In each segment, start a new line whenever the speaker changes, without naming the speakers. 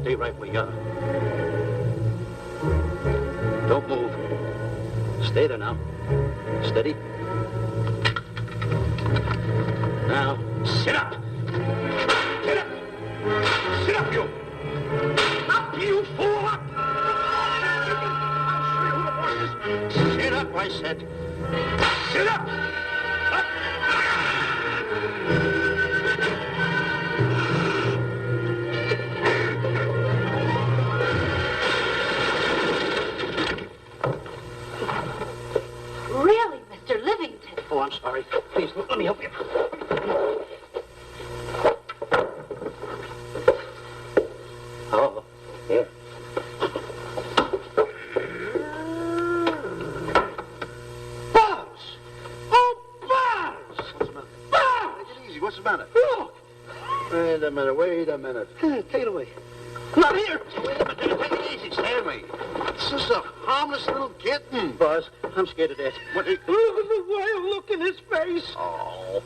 stay right where you are. Don't move. Stay there now. Steady. Now, sit up. Get up. Sit up, you. Up, you fool, up. I'll show you who the boss is. Sit up, I said. Sit up. Up.
Really, Mr. Livington?
Oh, I'm sorry. Please, let me help you. Oh, here. Buzz! Oh, Buzz! What's the matter? Buzz! Take it easy. What's the matter? Look! Wait a minute. Take it away. Not here! Wait a minute. Take it easy, Stanley. It's just a harmless little kitten. Buzz, I'm scared to death. What? Look at the wild look in his face. Oh.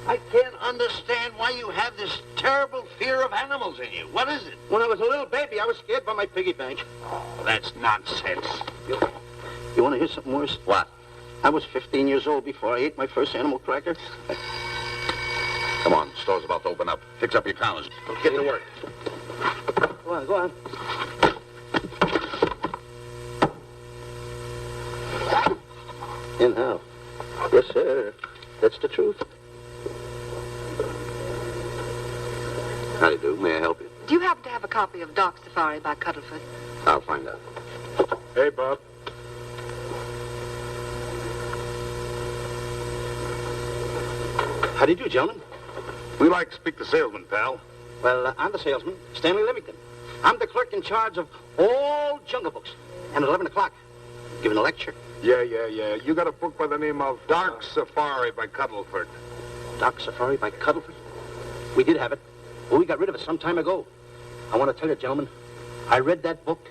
I can't understand why you have this terrible fear of animals in you. What is it? When I was a little baby, I was scared by my piggy bank. Oh, that's nonsense. You want to hear something worse? What? I was 15 years old before I ate my first animal cracker.
Come on, the store's about to open up. Fix up your counters. Get to work.
Go on. In how? Yes, sir. That's the truth.
How do you do? May I help you?
Do you happen to have a copy of Dark Safari by Cuddlefoot?
I'll find out.
Hey, Bob.
How do you do, gentlemen?
We like to speak to salesman, pal.
Well, I'm the salesman, Stanley Livington. I'm the clerk in charge of all Jungle Books. And at 11 o'clock, giving a lecture.
Yeah. You got a book by the name of Dark Safari by Cuddlefoot.
Dark Safari by Cuddlefoot? We did have it. Well, we got rid of it some time ago. I want to tell you, gentlemen, I read that book.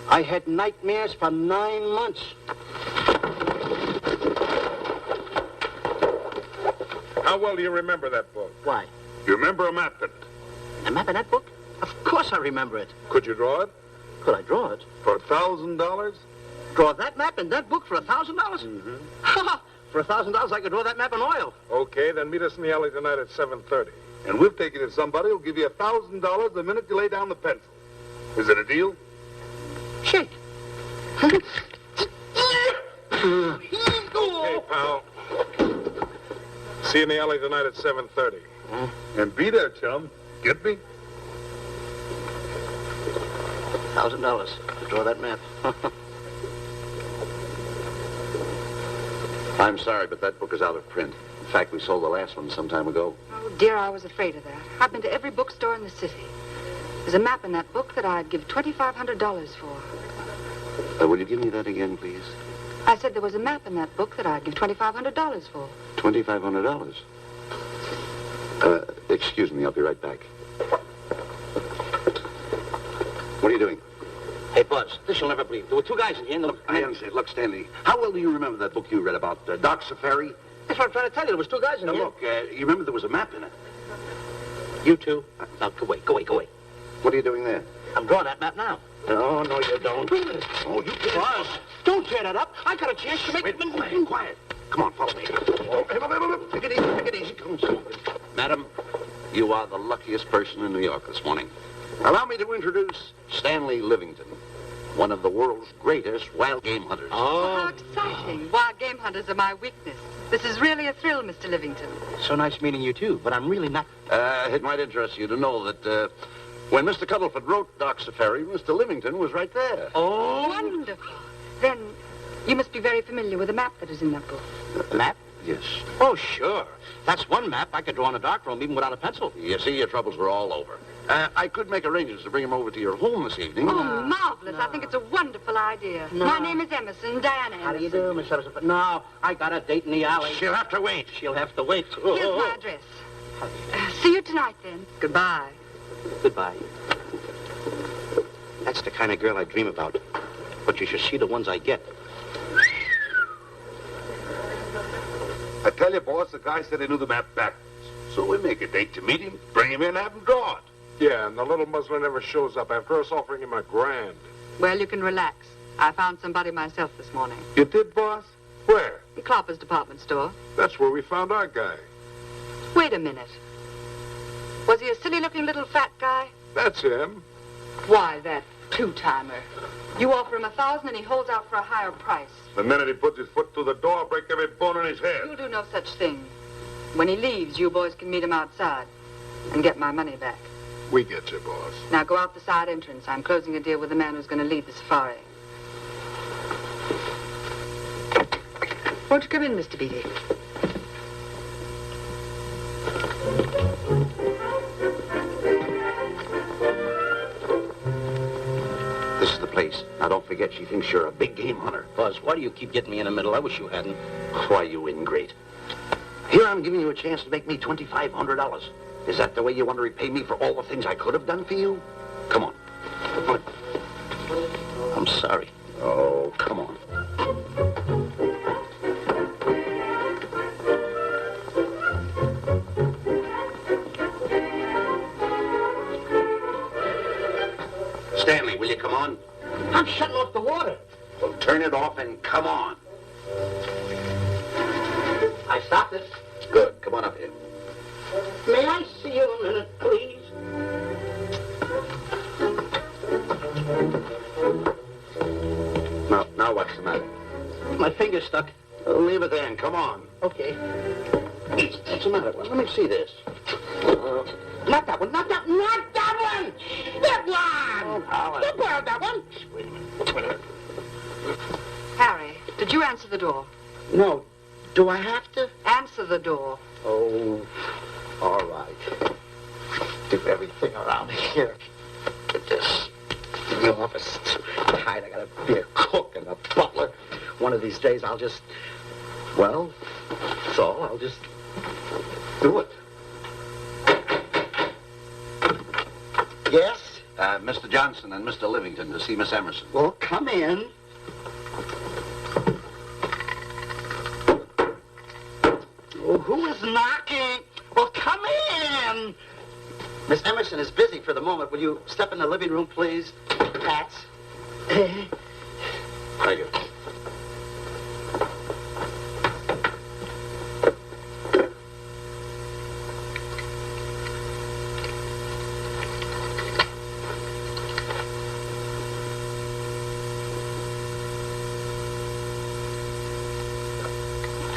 I had nightmares for 9 months.
How well do you remember that book?
Why?
You remember a map in it?
A map in that book? Of course I remember it.
Could you draw it?
Could I draw it?
For $1,000?
Draw that map in that book for $1,000?
Mm-hmm.
For $1,000, I could draw that map in oil.
Okay, then meet us in the alley tonight at 7:30. And we'll take you to somebody who'll give you $1,000 the minute you lay down the pencil. Is it a deal?
Shake.
Okay, pal. See you in the alley tonight at 7:30. And be there, chum. Get me?
$1,000 to draw that map.
I'm sorry, but that book is out of print. In fact, we sold the last one some time ago.
Oh, dear, I was afraid of that. I've been to every bookstore in the city. There's a map in that book that I'd give $2,500 for.
Will you give me that again, please?
I said there was a map in that book that I'd give $2,500 for.
$2,500? Excuse me, I'll be right back. What are you doing?
Hey, Buzz, this you'll never believe. There were two guys in here.
Look, I understand. Look, Stanley, how well do you remember that book you read about Dark Safari?
That's what I'm trying to tell you. There was two guys in
Now,
here.
look, you remember there was a map in it.
You two. Now, go away.
What are you doing there?
I'm drawing that map now. No, you don't.
Oh, you can't.
Buzz, don't tear that up. I got a chance to make...
Wait, quiet. Come on, follow me. Oh, take it easy. Come on.
Madam, you are the luckiest person in New York this morning.
Allow me to introduce
Stanley Livington, one of the world's greatest wild game hunters.
Oh, how exciting. Wild game hunters are my weakness. This is really a thrill, Mr. Livington.
So nice meeting you, too, but I'm really not...
It might interest you to know that when Mr. Cuddlefoot wrote Dark Safari, Mr. Livington was right there.
Oh!
Wonderful. Then you must be very familiar with the map that is in that book.
Map?
Yes.
Oh, sure. That's one map I could draw in a darkroom even without a pencil.
You see, your troubles were all over. I could make arrangements to bring him over to your home this evening.
Oh, marvelous. I think it's a wonderful idea.
No.
My name is Emerson, Diana Emerson.
How do you do, Miss Emerson? No, I got a date in the alley.
She'll have to wait.
She'll have to wait.
Here's my address. See you tonight, then. Goodbye.
Goodbye. That's the kind of girl I dream about. But you should see the ones I get.
I tell you, boss, the guy said he knew the map backwards. So we make a date to meet him, bring him in, have him draw it. Yeah, and the little muzzler never shows up after us offering him $1,000.
Well, you can relax. I found somebody myself this morning.
You did, boss? Where?
In Clopper's department store.
That's where we found our guy.
Wait a minute. Was he a silly-looking little fat guy?
That's him.
Why, that two-timer. You offer him $1,000 and he holds out for a higher price.
The minute he puts his foot through the door, I'll break every bone in his head.
You'll do no such thing. When he leaves, you boys can meet him outside and get my money back.
We get you, boss.
Now go out the side entrance. I'm closing a deal with the man who's going to lead the safari. Won't you come in, Mr. Beatty?
This is the place. Now, don't forget, she thinks you're a big game hunter.
Buzz, why do you keep getting me in the middle? I wish you hadn't.
Why, you ingrate. Here I'm giving you a chance to make me $2,500. Is that the way you want to repay me for all the things I could have done for you? Come on.
I'm sorry.
Oh, come on. Stanley, will you come on?
I'm shutting off the water.
Well, turn it off and come on.
I stopped it.
Good. Come on up here.
May I see you a minute, please?
Now what's the matter?
My finger's stuck.
Leave it there and come on.
Okay.
What's the matter? Well, let me see this.
Not that one. Not that one. Not that one. That one.
Oh, Howard.
Don't borrow that one.
Wait a minute.
Harry, did you answer the door?
No. Do I have to?
Answer the door.
Oh, all right. Do everything around here. Get this. In the office. Tight. I gotta be a cook and a butler. One of these days I'll just, well, so I'll just do it. Yes?
Mr. Johnson and Mr. Livington to see Miss Emerson.
Well, come in. Oh, who is knocking? Well, come in. Miss Emerson is busy for the moment. Will you step in the living room, please? Pats.
Thank you.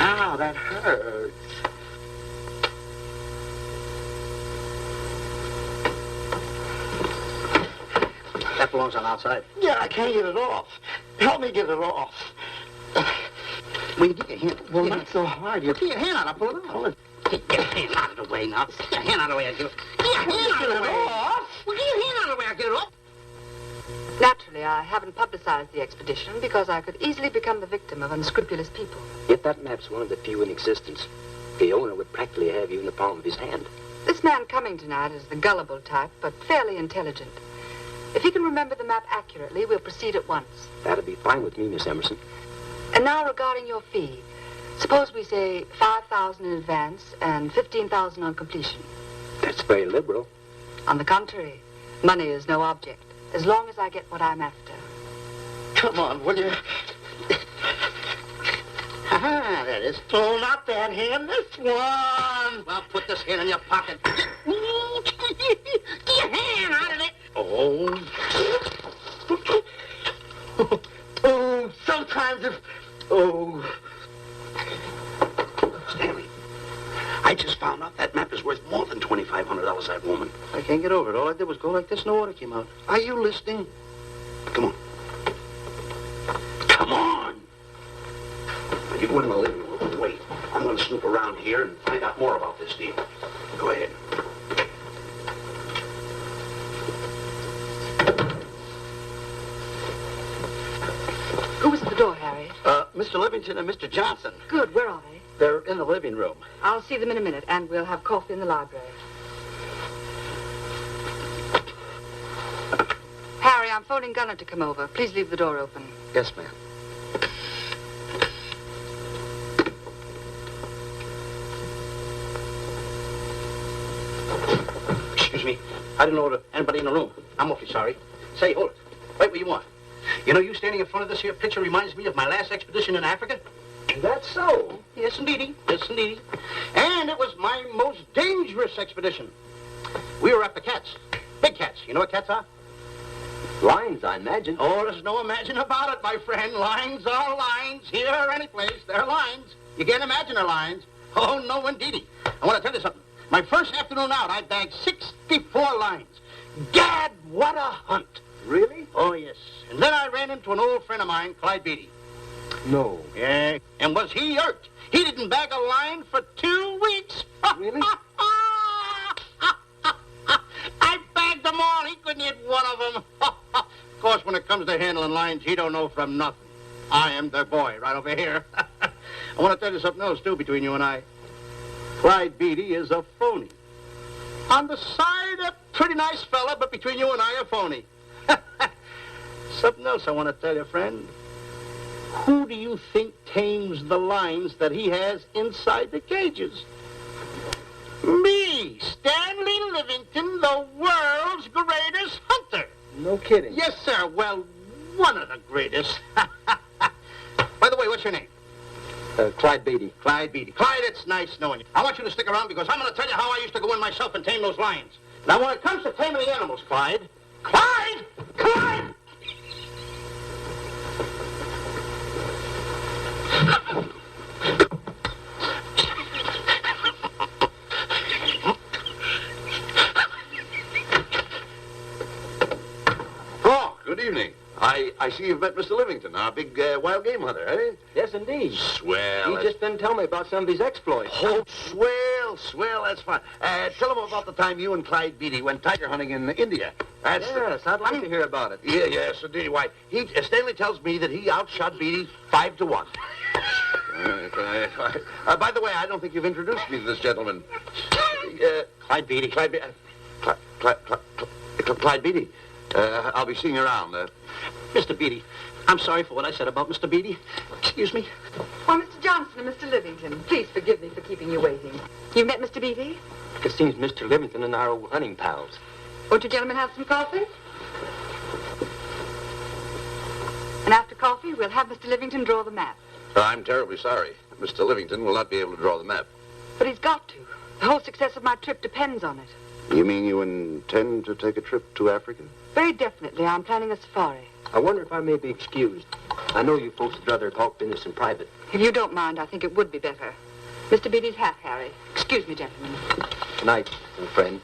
Ow, that hurts.
That belongs on outside.
Yeah, I can't get it off. Help me get it off. Will you get your hand? Well, not so hard. You get your hand out. I'll pull it out. Get your hand out of the way now. Get your hand out of the way. I'll get it. Get your hand out of the way. Well, get your hand out of the way. I'll get it off.
Naturally, I haven't publicized the expedition because I could easily become the victim of unscrupulous people.
Yet that map's one of the few in existence. The owner would practically have you in the palm of his hand.
This man coming tonight is the gullible type, but fairly intelligent. If he can remember the map accurately, we'll proceed at once.
That'll be fine with me, Miss Emerson.
And now regarding your fee, suppose we say $5,000 in advance and $15,000 on completion.
That's very liberal.
On the contrary, money is no object, as long as I get what I'm after.
Come on, will you? Ah, that is. Oh, not that hand, this one. Well, put this hand in your pocket. Get your hand out of it. Oh. Oh, sometimes if... Oh.
Stanley, I just found out that map is worth more than $2,500, that woman.
I can't get over it. All I did was go like this and the water came out.
Are you listening? Come on. Come on. Now, you go in the living room and wait. I'm going to snoop around here and find out more about this deal. Go ahead.
Who was at the door, Harry?
Mr. Livington and Mr. Johnson.
Good, where are they?
They're in the living room.
I'll see them in a minute, and we'll have coffee in the library. Harry, I'm phoning Gunner to come over. Please leave the door open.
Yes, ma'am.
Excuse me.
I didn't know anybody in the room. I'm awfully sorry. Say, hold it. Wait where you are. You know, you standing in front of this here picture reminds me of my last expedition in Africa.
That's so.
Yes, indeedy. Yes, indeedy. And it was my most dangerous expedition. We were after cats. Big cats. You know what cats are?
Lions, I imagine.
Oh, there's no imagine about it, my friend. Lines are lines. Here or any place, they're lines. You can't imagine they're lines. Oh, no, indeedy. I want to tell you something. My first afternoon out, I bagged 64 lines. Gad, what a hunt.
Really?
Oh, yes. And then I ran into an old friend of mine, Clyde Beatty.
No.
Yeah. And was he irked? He didn't bag a line for 2 weeks.
Really?
I bagged them all. He couldn't hit one of them. Of course, when it comes to handling lines, he don't know from nothing. I am the boy right over here. I want to tell you something else, too, between you and I. Clyde Beatty is a phony. On the side, a pretty nice fella, but between you and I, a phony. Something else I want to tell you, friend. Who do you think tames the lines that he has inside the cages? Me, Stanley Livington, the world's greatest hunter.
No kidding.
Yes, sir. Well, one of the greatest. By the way, what's your name?
Clyde Beatty.
Clyde Beatty. Clyde, it's nice knowing you. I want you to stick around because I'm going to tell you how I used to go in myself and tame those lions. Now, when it comes to taming the animals, Clyde... Clyde! Clyde!
Oh, good evening. I see you've met Mr. Livington, our big wild game hunter, eh?
Yes, indeed.
Swell.
He just didn't tell me about some of his exploits.
Oh, swell, that's fine. Tell him about the time you and Clyde Beatty went tiger hunting in India.
Yes, I'd like to hear about it.
Yes, indeed. Why, Stanley tells me that he outshot Beatty 5-1. By the way, I don't think you've introduced me to this gentleman.
Clyde Beatty.
Clyde Beatty. I'll be seeing you around.
Mr. Beatty, I'm sorry for what I said about Mr. Beatty. Excuse me.
Why, Mr. Johnson and Mr. Livington, please forgive me for keeping you waiting. You met Mr. Beatty?
It seems Mr. Livington and I are old hunting pals.
Won't you gentlemen have some coffee? And after coffee, we'll have Mr. Livington draw the map.
I'm terribly sorry. Mr. Livington will not be able to draw the map.
But he's got to. The whole success of my trip depends on it.
You mean you intend to take a trip to Africa?
Very definitely. I'm planning a safari.
I wonder if I may be excused. I know you folks would rather talk business in private.
If you don't mind, I think it would be better. Mr. Beatty's hat, Harry. Excuse me, gentlemen.
Good night, old friend.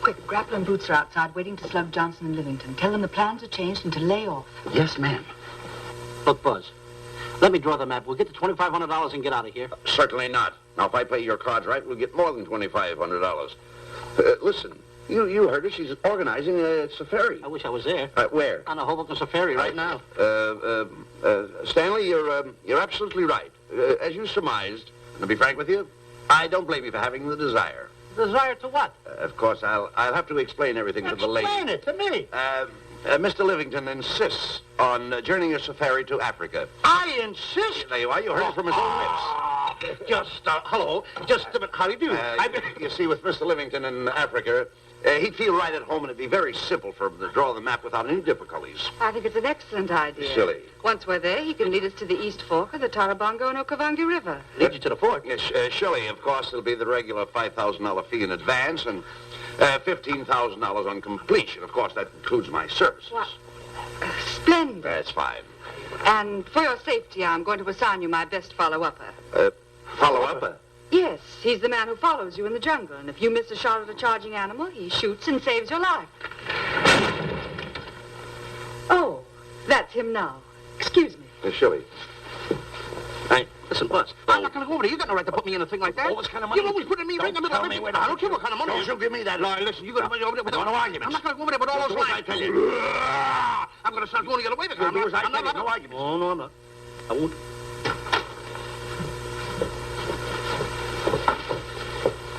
Quick, Grapple and Boots are outside waiting to slug Johnson and Livington. Tell them the plans are changed and to lay off.
Yes, ma'am. Look, Buzz, let me draw the map. We'll get the $2,500 and get out of here.
Certainly not. Now, if I play your cards right, we'll get more than $2,500. Listen, you heard her. She's organizing a safari.
I wish I was there.
Where?
On a Hoboken safari right now.
Stanley, you're absolutely right. As you surmised, and to be frank with you, I don't blame you for having the desire.
Desire to what?
Of course, I'll have to explain everything to the lady.
Explain it to me.
Mr. Livington insists on journeying a safari to Africa.
I insist.
There you are. You heard it from his own lips.
Hello. Just a minute. How do you do?
You see, with Mr. Livington in Africa, he'd feel right at home, and it'd be very simple for him to draw the map without any difficulties.
I think it's an excellent idea.
Silly.
Once we're there, he can lead us to the East Fork of the Tarabongo and Okavango River.
Lead you to the fort.
Yes, surely, of course, there'll be the regular $5,000 fee in advance and $15,000 on completion. Of course, that includes my services.
What? Splendid.
That's fine.
And for your safety, I'm going to assign you my best follow-upper.
Follow-upper?
Yes, he's the man who follows you in the jungle. And if you miss a shot at a charging animal, he shoots and saves your life. Oh, that's him now. Excuse me.
Surely.
Hey, listen, Buzz. I'm not going to go over there. You got no right to put me in a thing like that.
All this kind of money?
You're always putting me right in the middle of everything. I don't care what kind of money.
Don't you give me that.
No, listen, you're going to be over there with
no arguments.
I'm not going to go over there with all those lines.
I tell you.
I'm going to start going the other way.
You'll do as I tell you. No arguments.
No, I'm not. I won't.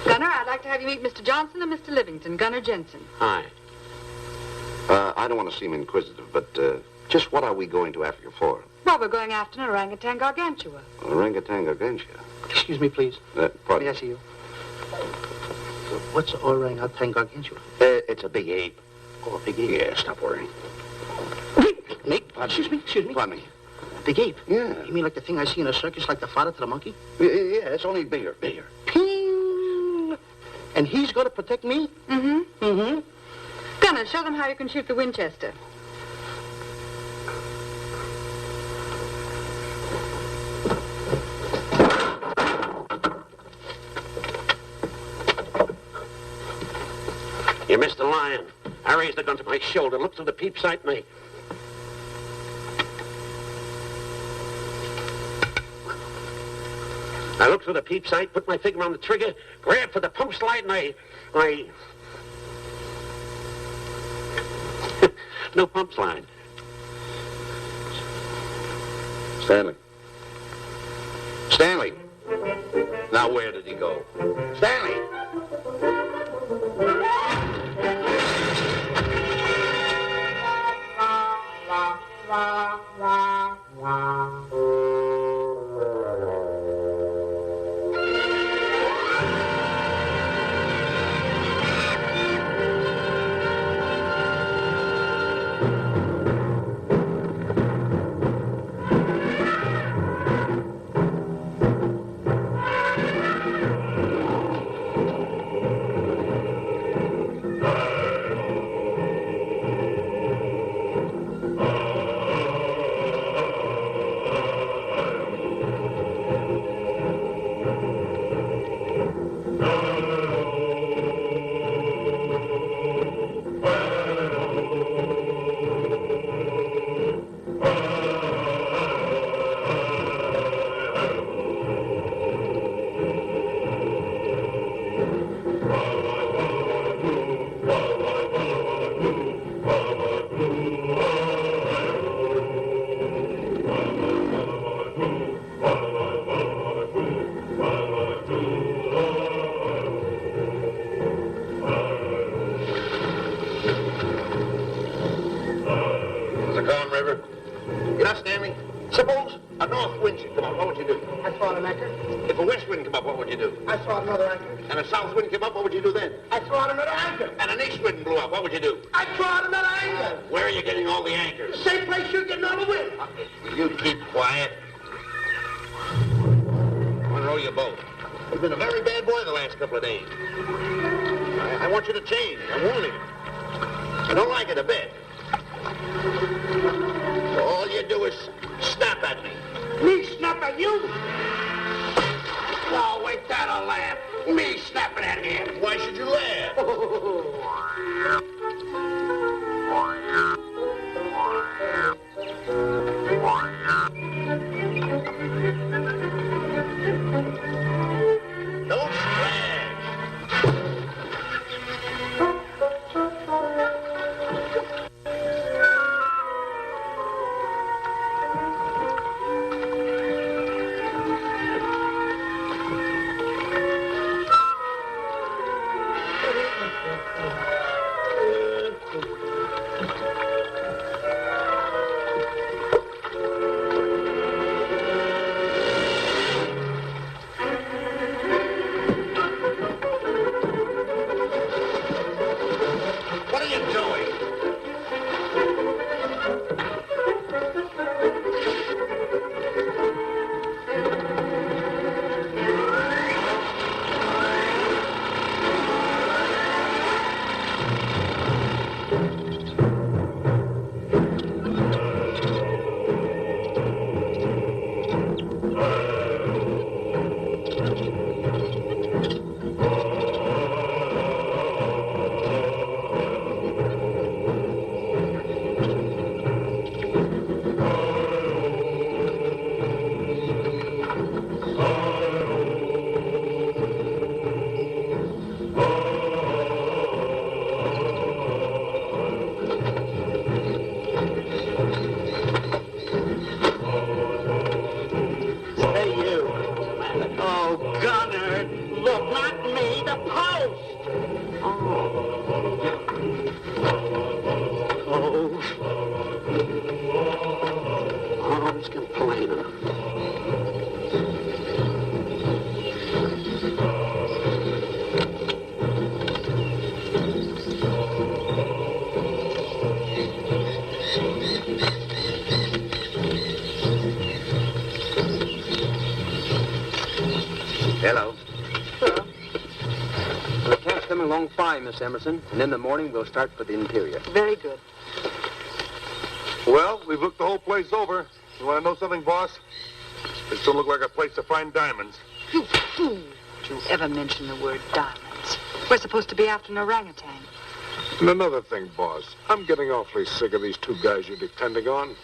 Gunner, I'd like to have you meet Mr. Johnson and Mr. Livington, Gunner Jensen.
Hi. I don't want to seem inquisitive, but just what are we going to Africa for?
Well, we're going after an orangutan gargantua.
Orangutan gargantua.
Excuse me, please.
Pardon?
May I see you? What's orangutan gargantua?
It's a big ape.
Oh, a big ape.
Yeah, stop worrying.
Me? Excuse me.
Pardon me.
Big ape?
Yeah.
You mean like the thing I see in a circus, like the father to the monkey?
Yeah, it's only bigger.
Ping! And he's going to protect me?
Mm-hmm.
Mm-hmm.
Gunner, show them how you can shoot the Winchester.
You missed the lion. I raised the gun to my shoulder, looked through the peep sight, and I looked through the peep sight, put my finger on the trigger, grabbed for the pump slide, and I... No pump slide.
Stanley. Stanley. Now where did he go? Stanley! Suppose a north wind should come up, what would you do?
I throw out an anchor.
If a west wind come up, what would you do?
I throw out another anchor.
And a south wind came up, what would you do then?
I throw out another anchor.
And an east wind blew up, what would you do?
I throw out another anchor.
Where are you getting all the anchors?
The same place you're getting all the wind.
Will you keep quiet? I want to row your boat. You've been a very bad boy the last couple of days. I want you to change. I'm warning you. I don't like it a bit. So all you do is snap at me.
Me snap at you?
Oh, wait, that'll laugh. Me snapping at him. Why should you laugh? Don't splash. What are you doing? Hey, you. Oh, Gunner. Look, not me, the post. Oh, it's gonna
Hello.
The cat's coming along fine, Miss Emerson. And in the morning, we'll start for the interior.
Very good.
Well, we've looked the whole place over. You want to know something, boss? This don't look like a place to find diamonds.
You fool. Don't you ever mention the word diamonds. We're supposed to be after an orangutan.
And another thing, boss. I'm getting awfully sick of these two guys you're depending on.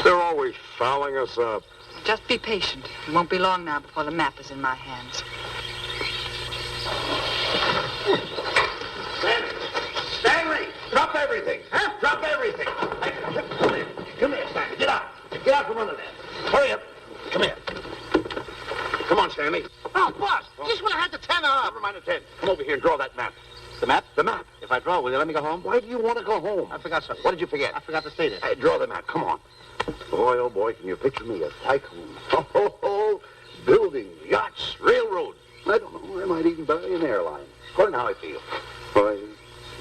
They're always fouling us up.
Just be patient. It won't be long now before the map is in my hands.
Stanley! Drop everything! Huh? Drop everything! Hey, come here. Come here, Stanley. Get out. Get out from under there. Hurry up. Come here. Come on, Stanley.
Oh, boss, just when I had the 10 off.
Never mind the 10. Come over here and draw that map.
The map?
The map.
If I draw, will you let me go home?
Why do you want to go home?
I forgot something.
What did you forget?
I forgot to state it.
Hey, draw the map. Come on. Boy, oh boy, can you picture me a tycoon? Oh, buildings, yachts, railroads. I don't know. I might even buy an airline. According to how I feel. Boy,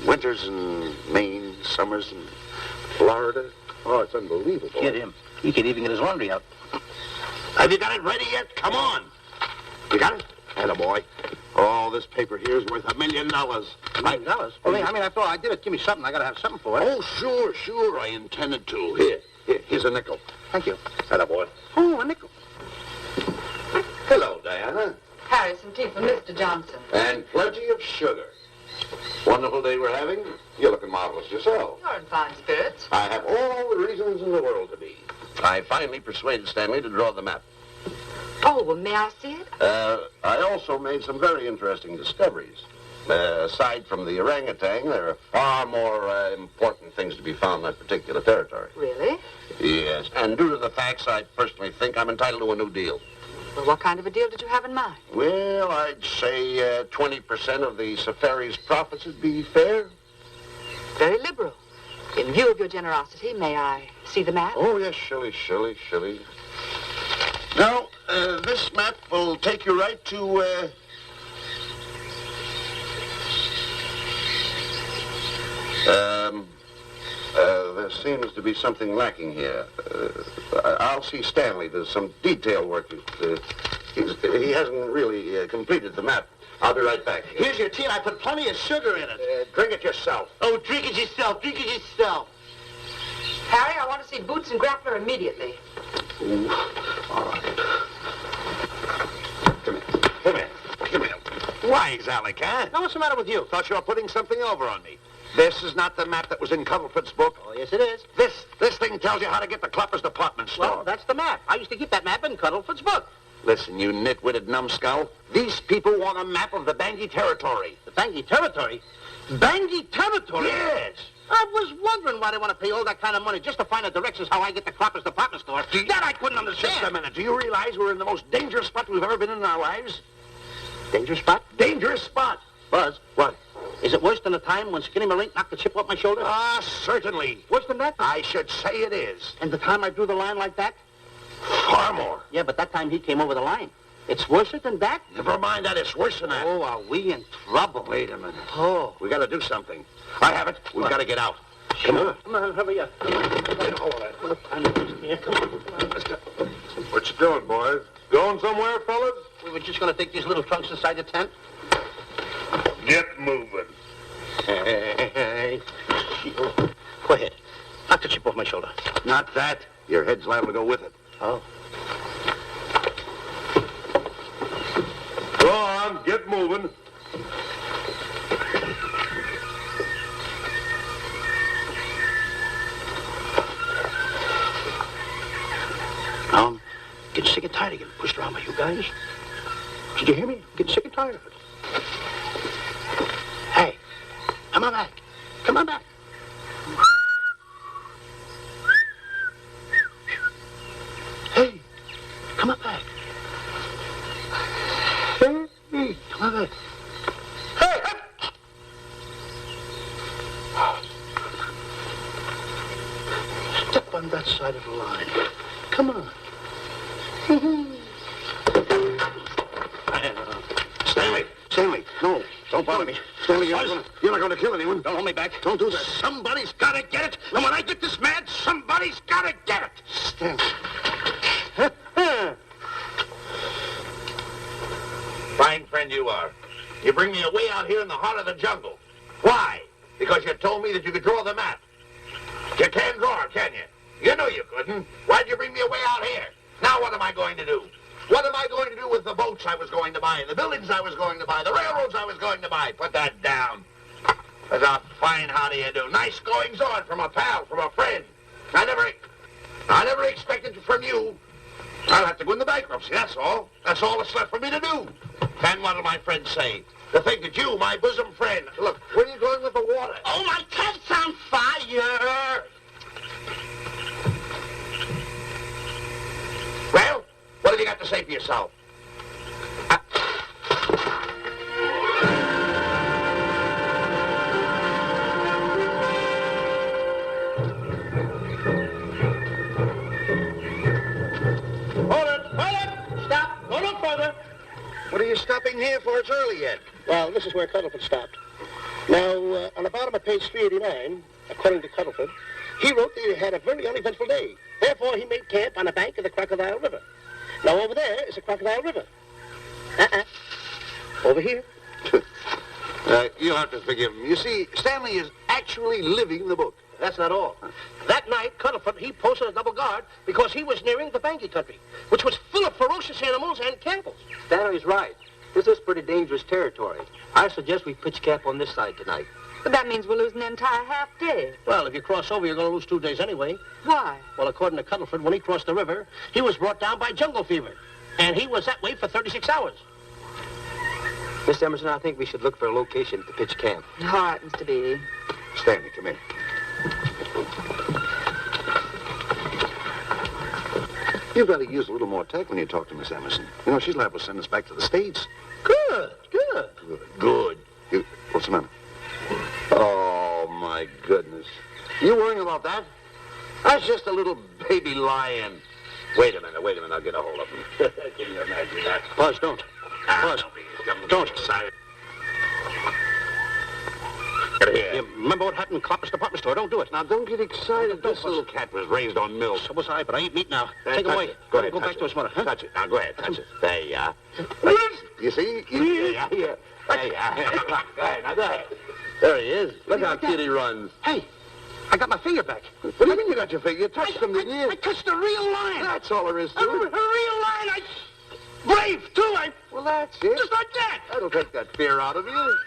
winters in Maine, summers in Florida. Oh, it's unbelievable.
Get him. He could even get his laundry out.
Have you got it ready yet? Come on. You got it? Attaboy. Oh, this paper here is worth $1 million.
$1 million? Well, I thought I did it. Give me something. I got to have something for it.
Oh, sure. I intended to. Here's a nickel.
Thank you.
Attaboy.
Oh, a nickel.
Hello, Diana.
Harry, some tea for Mr. Johnson.
And plenty of sugar. Wonderful day we're having. You're looking marvelous yourself.
You're in fine spirits.
I have all the reasons in the world to be. I finally persuaded Stanley to draw the map.
Oh, well, may I see it?
I also made some very interesting discoveries. Aside from the orangutan, there are far more important things to be found in that particular territory.
Really?
Yes, and due to the facts, I personally think I'm entitled to a new deal.
Well, what kind of a deal did you have in mind?
Well, I'd say 20% of the safari's profits would be fair.
Very liberal. In view of your generosity, may I see the map?
Oh, yes, Shirley. Now, this map will take you right to, there seems to be something lacking here. I'll see Stanley. There's some detail work. He hasn't really completed the map. I'll be right back.
Here's your tea, and I put plenty of sugar in it.
Drink it yourself.
Oh, drink it yourself.
Harry, I want to see Boots and Grappler immediately.
Ooh, all right. Come here. Wise, Alec, huh?
Now, what's the matter with you?
Thought you were putting something over on me. This is not the map that was in Cuddlefoot's book.
Oh, yes, it is.
This thing tells you how to get to Cloppers department store.
Well, that's the map. I used to keep that map in Cuddlefoot's book.
Listen, you nitwitted numbskull. These people want a map of the Bangui territory.
The Bangui territory? Bangui territory?
Yes.
I was wondering why they want to pay all that kind of money just to find the directions how I get to Cloppers department store. That I couldn't understand.
Just a minute. Do you realize we're in the most dangerous spot we've ever been in our lives?
Dangerous spot?
Dangerous spot.
Buzz.
What?
Is it worse than the time when Skinny Marink knocked the chip off my shoulder?
Ah, certainly.
Worse than that?
I should say it is.
And the time I drew the line like that?
Far more.
Yeah, but that time he came over the line. It's worse than that?
Never mind that. It's worse than that.
Oh, are we in trouble?
Wait a minute.
Oh.
We got to do something. I have it. We've got to get out. Come on.
Come on, hurry up.
Get hold of that.
Come on.
Let's go.
What you doing, boys? Going somewhere, fellas?
We were just going to take these little trunks inside the tent.
Get moving.
Hey. Go ahead. Knock the chip off my shoulder.
Not that. Your head's liable to go with it.
Oh.
Go on, get moving.
Getting sick and tired of getting pushed around by you guys. Did you hear me? Getting sick and tired of it. Hey, come on back. Come on back. Hey, come on back. Hey, come on back. Hey, step on that side of the line. Come on.
Stanley, no, don't bother me. Stanley, you're not going to kill anyone.
Don't hold me back.
Don't do that.
Somebody's got to get it. And when I get this mad, somebody's got to get it.
Stanley.
Fine friend you are. You bring me away out here in the heart of the jungle. Why? Because you told me that you could draw the map. You can't draw, can you? You know you couldn't. Why'd you bring me away out here? Now what am I going to do? What am I going to do with the boats I was going to buy, the buildings I was going to buy, the railroads I was going to buy? Put that down. That's a fine how do you do. Nice goings on from a pal, from a friend. I never expected from you. I'll have to go into bankruptcy, that's all. That's all that's left for me to do. And what'll my friends say? To think that you, my bosom friend... Look, where are you going with the water?
Oh, my cat's on fire!
Well, what have you got to say for yourself? What are you stopping here for? It's early yet.
Well, this is where Cuddleford stopped. Now, on the bottom of page 389, according to Cuddleford, he wrote that he had a very uneventful day. Therefore, he made camp on the bank of the Crocodile River. Now, over there is the Crocodile River. Over here.
You'll have to forgive him. You see, Stanley is actually living the book.
That's not all. That night, Cuddleford, he posted a double guard because he was nearing the Banky country, which was full of ferocious animals and cannibals.
Stanley's right. This is pretty dangerous territory. I suggest we pitch camp on this side tonight.
But that means we'll lose an entire half day.
Well, if you cross over, you're going to lose 2 days anyway.
Why?
Well, according to Cuddleford, when he crossed the river, he was brought down by jungle fever. And he was that way for 36 hours.
Miss Emerson, I think we should look for a location to pitch camp.
All right, Mr. Beatty.
Stanley, come here. You've got to use a little more tact when you talk to Miss Emerson. You know, she's liable to send us back to the States.
Good.
Good. What's the matter? Oh, my goodness. You worrying about that? That's just a little baby lion. Wait a minute. I'll get a hold of him. Can you imagine that?
Buzz, don't. Buzz, don't.
Here.
You remember what happened in Copper's department store? Don't do it.
Now, don't get excited. This little cat was raised on milk.
So was I, but I ain't meat now. Take him away.
Go ahead.
Go back to his mother. Huh?
Touch it. Now, go ahead. Touch it. There you are. You see? Yeah. There you are. Go ahead. Now, go ahead. There he is. Look how cute he runs.
Hey, I got my finger back.
What do you mean you got your finger? You touched him, didn't you?
I touched a real lion.
That's all there is to
A real
it.
lion. Brave, too.
Well, that's it.
Just like that.
That'll take that fear out of you.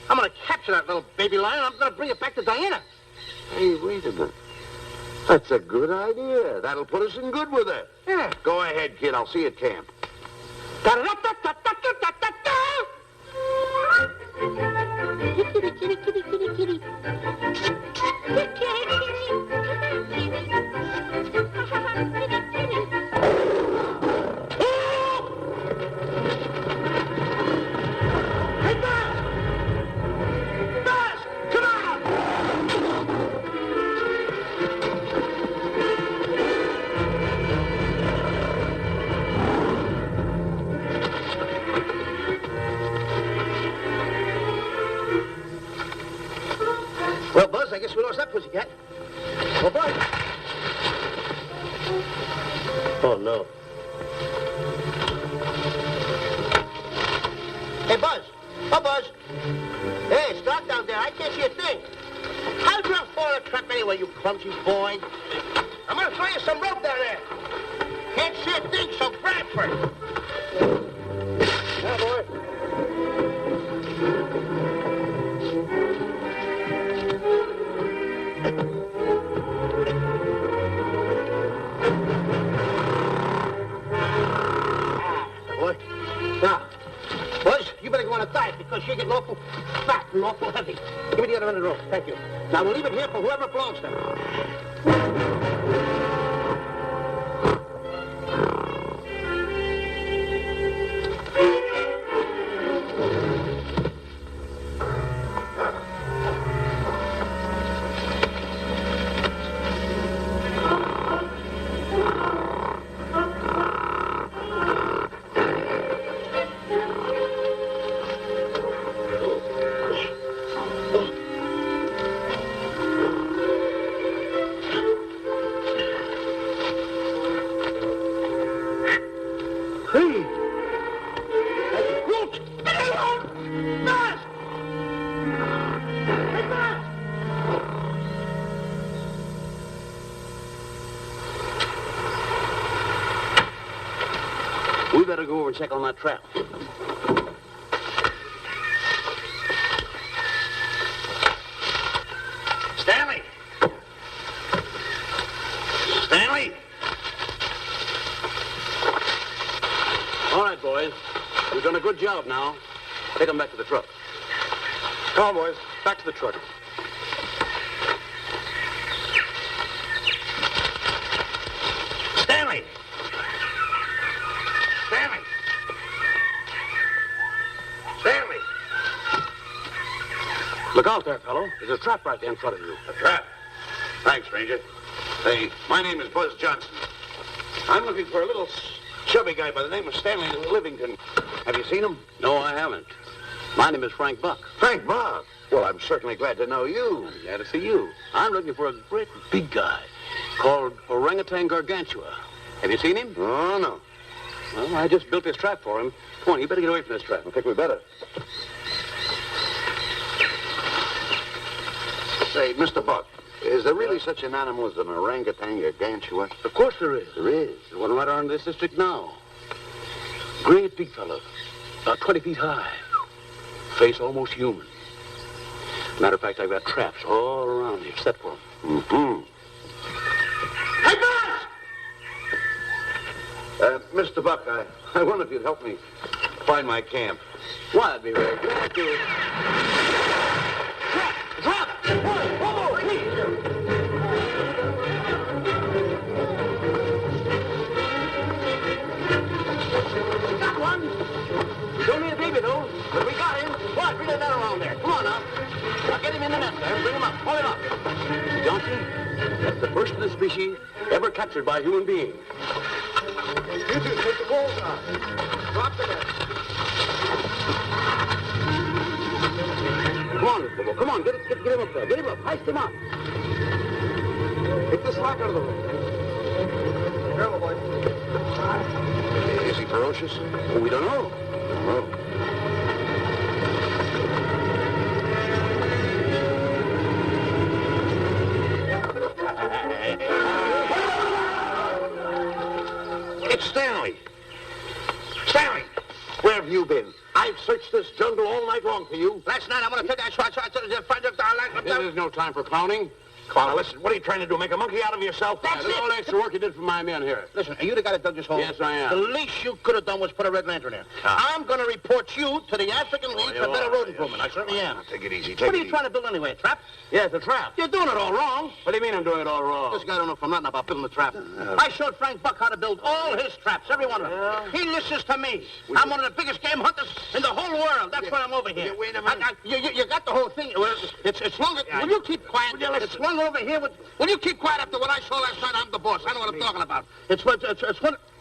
I'm going to capture that little baby lion. I'm going to bring it back to Diana.
Hey, wait a minute. That's a good idea. That'll put us in good with her.
Yeah.
Go ahead, kid. I'll see you at camp.
Kitty, kitty, kitty, kitty, kitty. Kitty,
Well, Buzz, I guess we lost that pussycat. Well, Buzz. Oh, no. Hey, Buzz. Oh, Buzz. Hey, it's dark down there. I can't see a thing. How'd you fall in a trap anyway, you clumsy boy? I'm going to throw you some rope down there. Can't see a thing, so grab for it. Yeah, boy. Now, Buzz, you better go on a diet because you're getting awful fat and awful heavy. Give me the other end of the rope. Thank you. Now, we'll leave it here for whoever it belongs to.
better go over and check on that trap.
Stanley! Stanley!
All right, boys. You've done a good job now. Take them back to the truck.
Come on, boys. Back to the truck.
Stanley! Stanley! Stanley!
Look out there, fellow. There's a trap right there in front of you.
A trap? Thanks, Ranger. Hey, my name is Buzz Johnson. I'm looking for a little chubby guy by the name of Stanley Livington. Have you seen him?
No, I haven't. My name is Frank Buck.
Frank Buck. Well, I'm certainly glad to know you.
I'm glad to see you. I'm looking for a great big guy called Orangutan Gargantua. Have you seen him?
Oh, no.
Well, I just built this trap for him. Come on, you better get away from this trap.
I think we better. Say, Mr. Buck, is there really such an animal as an orangutan gargantua?
Of course there is.
There is.
There's one right around this district now. Great big fellow. About 20 feet high. Face almost human. Matter of fact, I've got traps all around here set for him.
Mm-hmm. Hey, Buzz! Mr. Buck, I wonder if you'd help me find my camp.
Why, I'd be very glad to. Trap! Whoa, please! We got one. We don't need a baby, though, but we got him. What? Bring that around there. Come on now. Now get him in the net there. Bring him up. Hold him up. Johnson, that's the first of the species ever captured by a human being.
You two take the poles out. Drop the net.
Come on, Mr. Bull. Come on, get him up there. Get him up. Heist him up.
Take the slack out of the rope. Careful, boy.
Is he ferocious?
Well, we don't know.
It's Stanley. Stanley, where have you been? I've searched this jungle all night long for you.
Last night, I'm going to take that shot.
This is no time for clowning.
Come on, now listen, what are you trying to do, make a monkey out of yourself?
That's
Look at all the extra work you did for my men here.
Listen, are you the guy that dug this hole?
Yes, I am.
The least you could have done was put a red lantern there. I'm going to report you to the African League for better road improvement. I certainly am.
Take it easy,
What are you trying to build anyway, a trap?
Yes, a trap.
You're doing it all wrong.
What do you mean I'm doing it all wrong?
This guy don't know from nothing about building a trap. I showed Frank Buck how to build all his traps, every one of them.
Yeah.
He listens to me. I'm one of the biggest game hunters in the whole world. That's why I'm over here.
Wait a minute.
You got the whole thing. Well, it's longer. Will you keep quiet? It's one over here. Will you keep quiet after what I saw last night? I'm the boss. I know what I'm talking about. It's one.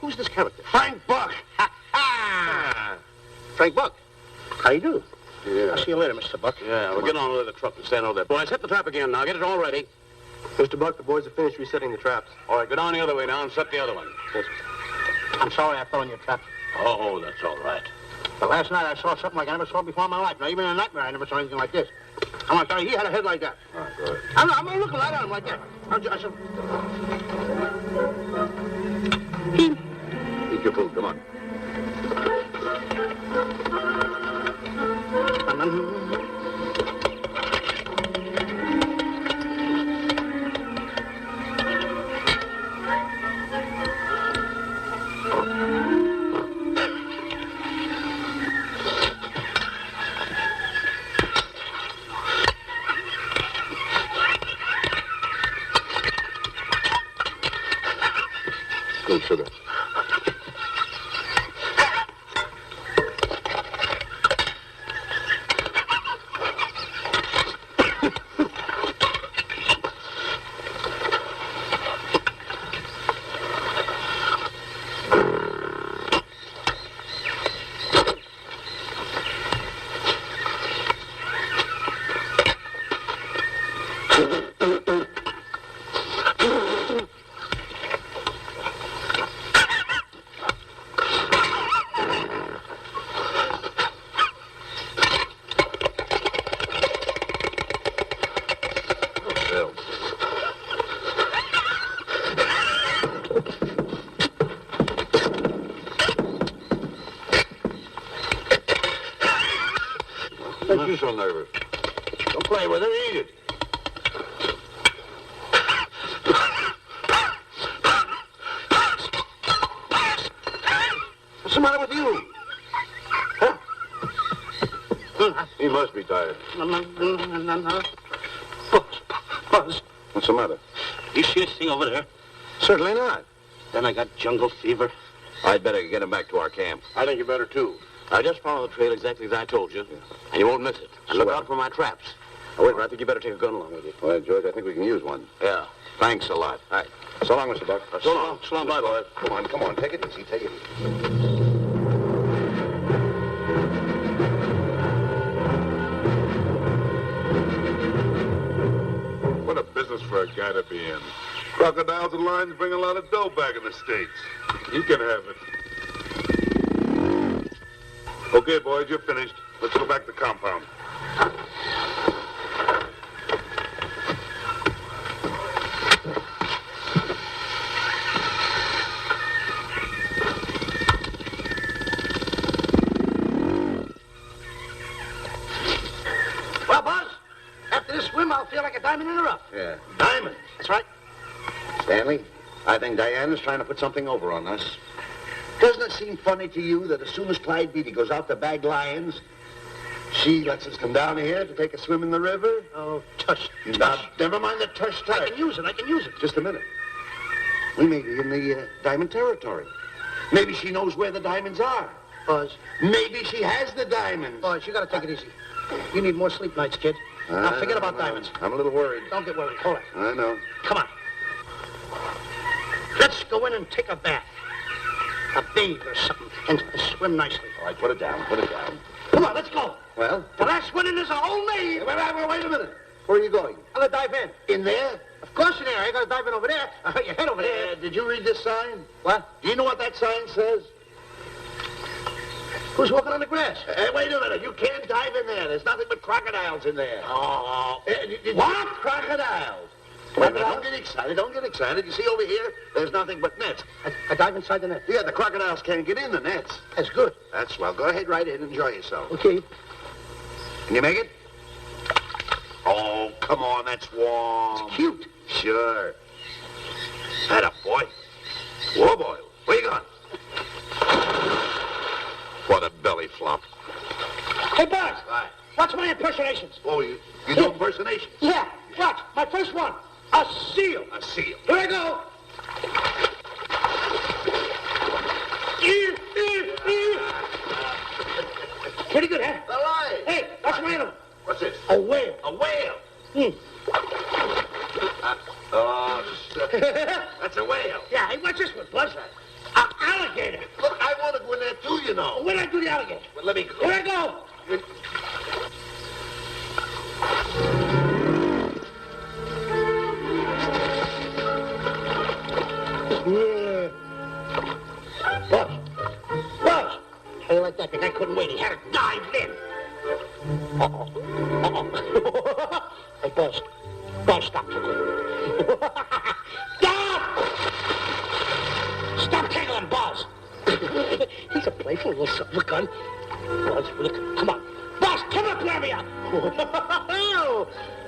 Who's this character?
Frank Buck.
Frank Buck. How you do?
Yeah.
I'll see you later, Mr. Buck.
Yeah, we'll get on over the truck and stand over there. Boys, set the trap again now. Get it all ready.
Mr. Buck, the boys have finished resetting the traps.
All right, go down the other way now and set the other one.
I'm sorry I fell in your trap.
Oh, that's all right.
But last night I saw something like I never saw before in my life. Now, even in a nightmare, I never saw anything like this. I want to tell you, he had a head like that.
All right, good.
I'm looking right at him like that. I said,
Eat your food, come on. Good sugar. makes you so nervous? Don't play with it, eat it. What's the matter with you? Huh? He must be tired.
Buzz,
What's the matter?
you see this thing over there?
Certainly not.
Then I got jungle fever.
I'd better get him back to our camp.
I think you better, too.
Now, just follow the trail exactly as I told you, and you won't miss it. And look out for my traps. Oh, wait, I think you better take a gun along with you.
Well, George, I think we can use one.
Yeah. Thanks a lot.
All right. So long, Mr. Buck.
So long.
So long, boys. Come on. Take it easy. Take it easy.
What a business for a guy to be in. Crocodiles and lions bring a lot of dough back in the States. You can have it. Okay, boys, you're finished. Let's go back to the compound.
Well, Buzz, after this swim, I'll feel like a diamond in the rough.
Yeah.
Diamond? That's right.
Stanley, I think Diana's trying to put something over on us. Doesn't it seem funny to you that as soon as Clyde Beatty goes out to bag lions, she lets us come down here to take a swim in the river?
Oh, tush.
Now, never mind the tush.
I can use it.
Just a minute. We may be in the diamond territory. Maybe she knows where the diamonds are.
Buzz.
Maybe she has the diamonds.
Buzz, you gotta take it easy. You need more sleep nights, kid. Now, forget about diamonds.
I'm a little worried.
Don't get worried. Hold it.
I know.
Come on. Let's go in and take a bath. A bathe or something. And swim nicely.
All right, put it down. Put it down.
Come on, let's go.
Well?
The last one in is a whole maid.
Wait a minute. Where are you going?
I'm gonna dive in.
In there?
Of course in there. I gotta dive in over there. Your head over there.
Did you read this sign?
What?
Do you know what that sign says?
Who's walking on the grass?
Hey, wait a minute. You can't dive in there. There's nothing but crocodiles in there.
Oh.
What? Crocodiles? Wait a minute. Don't get excited. Don't get excited. You see over here? There's nothing but nets.
I dive inside the net.
Yeah, the crocodiles can't get in the nets.
That's good.
That's well. Go ahead right in. Enjoy yourself.
Okay.
Can you make it? Oh, come on. That's warm.
It's cute.
Sure. Atta boy. Whoa, boy. Where you going?
What a belly flop.
Hey, Buzz.
Right.
Watch my impersonations.
Oh, you do impersonations?
Yeah. Watch. My first one. A seal.
A seal.
Here I go. Pretty good, huh?
All right.
Hey, watch my animal.
What's this?
A whale.
A whale. Oh, that's a whale.
Yeah, hey, watch this one, Buzz. An alligator.
Look, I want to go in there too, you know.
Where'd I do the alligator?
Well, let me go.
Here I go. Yeah. Buzz. Buzz. How you like that? The guy couldn't wait. He had to dive in. Uh-oh. Uh-oh. Hey, Buzz. Buzz, stop tickling. Stop! Stop tickling, Buzz. He's a playful little silver gun. Buzz, look, come on. Buzz, come up, let me up.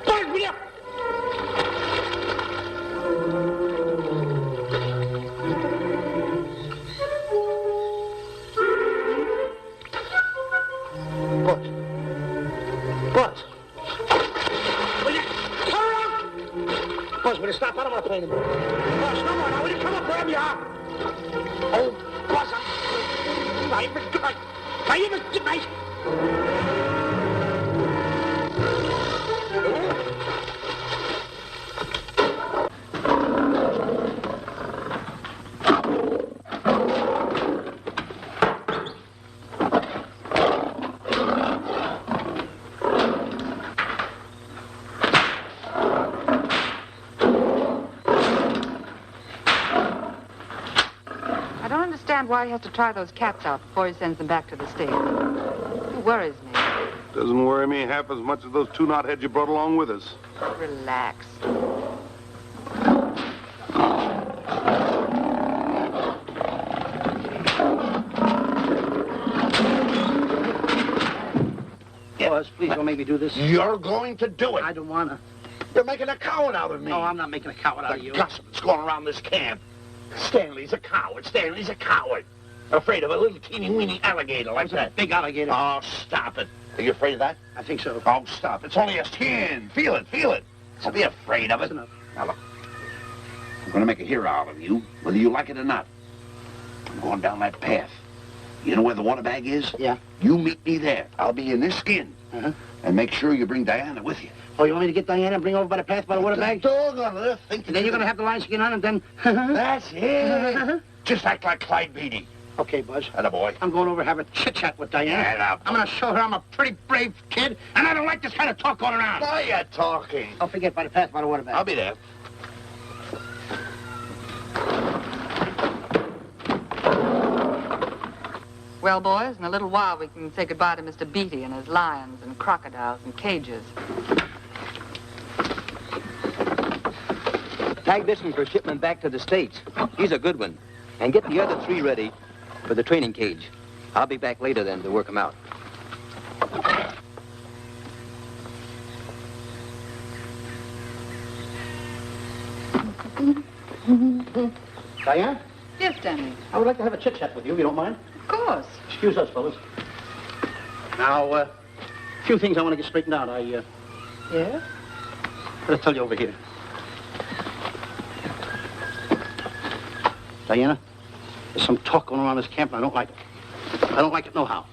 Buzz, me up. Buzz. Buzz. Will you come around? Buzz, will you stop? I don't want to play anymore. Buzz, no more. Now, will you come up wherever you are? Oh, Buzz, I'm even good night.
I don't understand why he has to try those cats out before he sends them back to the States. It worries me.
Doesn't worry me half as much as those two knotheads you brought along with us.
Relax.
Buzz. Please don't make me do this.
You're going to do it.
I don't want to.
You're making a coward out of me.
No, I'm not making a coward out of you.
The gossip that's going around this camp. Stanley's a coward. Stanley's a coward. Afraid of a little teeny-weeny alligator like that.
Big alligator.
Oh, stop it. Are you afraid of that?
I think so.
Oh, stop. It's only a skin. Feel it, feel it. Don't be afraid of it.
That's enough.
Now, look. I'm going to make a hero out of you, whether you like it or not. I'm going down that path. You know where the water bag is?
Yeah.
You meet me there. I'll be in this skin.
Uh-huh.
And make sure you bring Diana with you.
Oh, you want me to get Diana and bring her over by the path by the water bag?
Doggone it.
And then you're going to have the lion skin on and then...
That's it. Just act like Clyde Beatty.
Okay, Buzz.
Attaboy.
I'm going over to have a chit-chat with Diana.
Attaboy.
I'm going to show her I'm a pretty brave kid, and I don't like this kind of talk going around.
Now you're talking.
I'll forget by the path by the water bag.
I'll be there.
Well, boys, in a little while we can say goodbye to Mr. Beatty and his lions and crocodiles and cages.
Tag this one for shipment back to the States. He's a good one. And get the other 3 ready for the training cage. I'll be back later then to work them out.
Diana,
Yes, Stanley.
I would like to have a chit-chat with you, if you don't mind.
Of course.
Excuse us, fellas. Now, a few things I want to get straightened out.
Yes?
Gotta tell you over here. Diana, there's some talk going around this camp, and I don't like it. I don't like it nohow.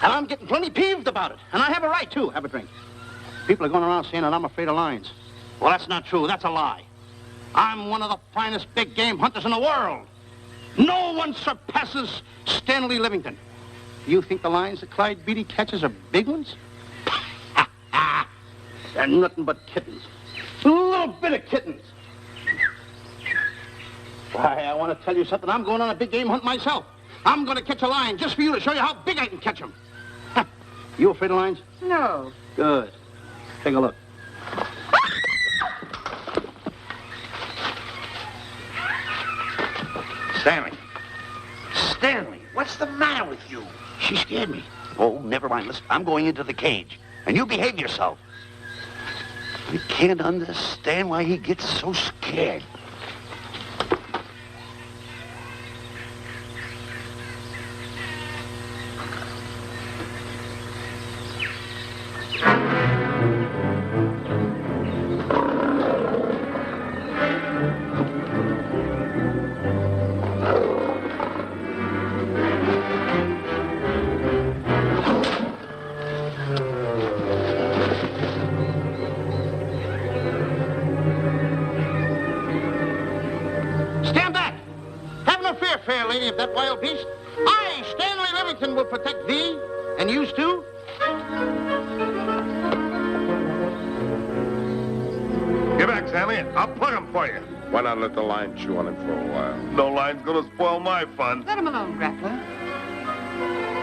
And I'm getting plenty peeved about it. And I have a right, too. Have a drink. People are going around saying that I'm afraid of lions. Well, that's not true. That's a lie. I'm one of the finest big game hunters in the world. No one surpasses Stanley Livington. You think the lions that Clyde Beatty catches are big ones? They're nothing but kittens. A little bit of kittens. Why, I want to tell you something. I'm going on a big game hunt myself. I'm going to catch a lion just for you to show you how big I can catch him. You afraid of lions?
No.
Good. Take a look.
Stanley. Stanley, what's the matter with you?
She scared me.
Oh, never mind. Listen, I'm going into the cage. And you behave yourself. I can't understand why he gets so scared.
Stand back! Have no fear, fair lady of that wild beast. I, Stanley Livington, will protect thee, and yous too.
Get back, Stanley. I'll plug him for you. Why not let the lion chew on him for a while? No lion's gonna spoil my fun.
Let him alone, Grappler.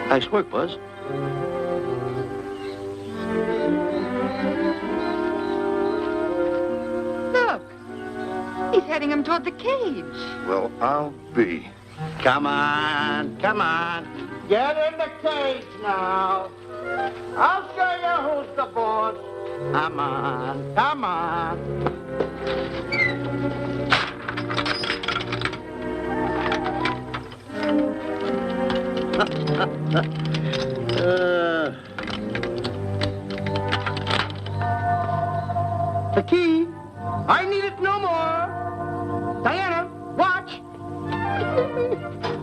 Nice work, Buzz.
Look. He's heading him toward the cage.
Well, I'll be.
Come on, come on. Get in the cage now. I'll show you who's the boss. Come on, come on. The key. I need it no more. Diana, watch.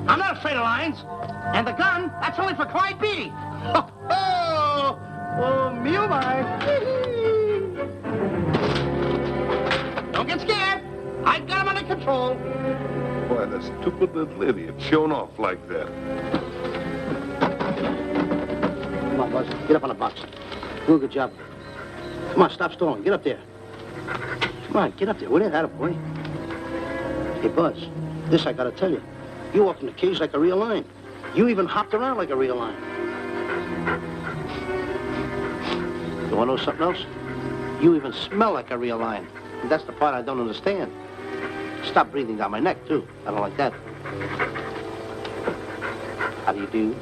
I'm not afraid of lions. And the gun, that's only for Clyde Beatty. Oh, me oh my. Don't get scared. I got him under control.
Why, the stupid little idiot showing off like that.
Come on, Buzz. Get up on the box. Do a good job. Come on, stop stalling. Get up there. Come on, get up there. With it, attaboy. Hey, Buzz, this I gotta tell you. You walked in the cage like a real lion. You even hopped around like a real lion. You wanna know something else? You even smell like a real lion. And that's the part I don't understand. Stop breathing down my neck, too. I don't like that. How do you do?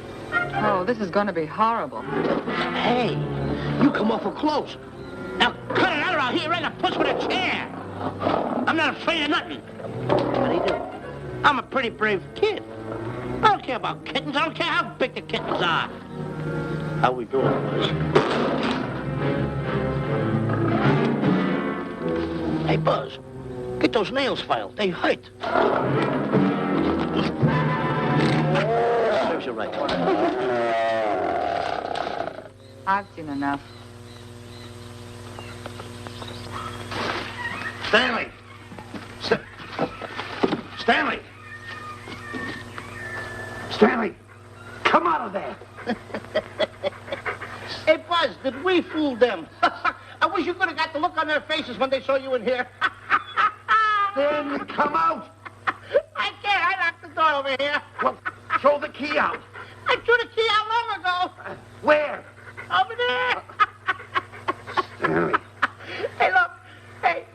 Oh, this is going to be horrible.
Hey,
You come awful close. Now cut it out or I'll hit you right in the puss with a chair. I'm not afraid of nothing. How do you do? I'm a pretty brave kid. I don't care about kittens. I don't care how big the kittens are. How we doing, boys? Hey, Buzz, get those nails filed. They hurt. Serves you right.
I've seen enough.
Stanley! Stanley! Stanley! Come out of there!
Hey, Buzz, did we fool them? I wish you could have got the look on their faces when they saw you in here.
Stanley, come out!
I can't. I locked the door over here.
Well, throw the key out.
I threw the key out long ago.
Where?
Over there.
Stanley.
Hey, look. Hey,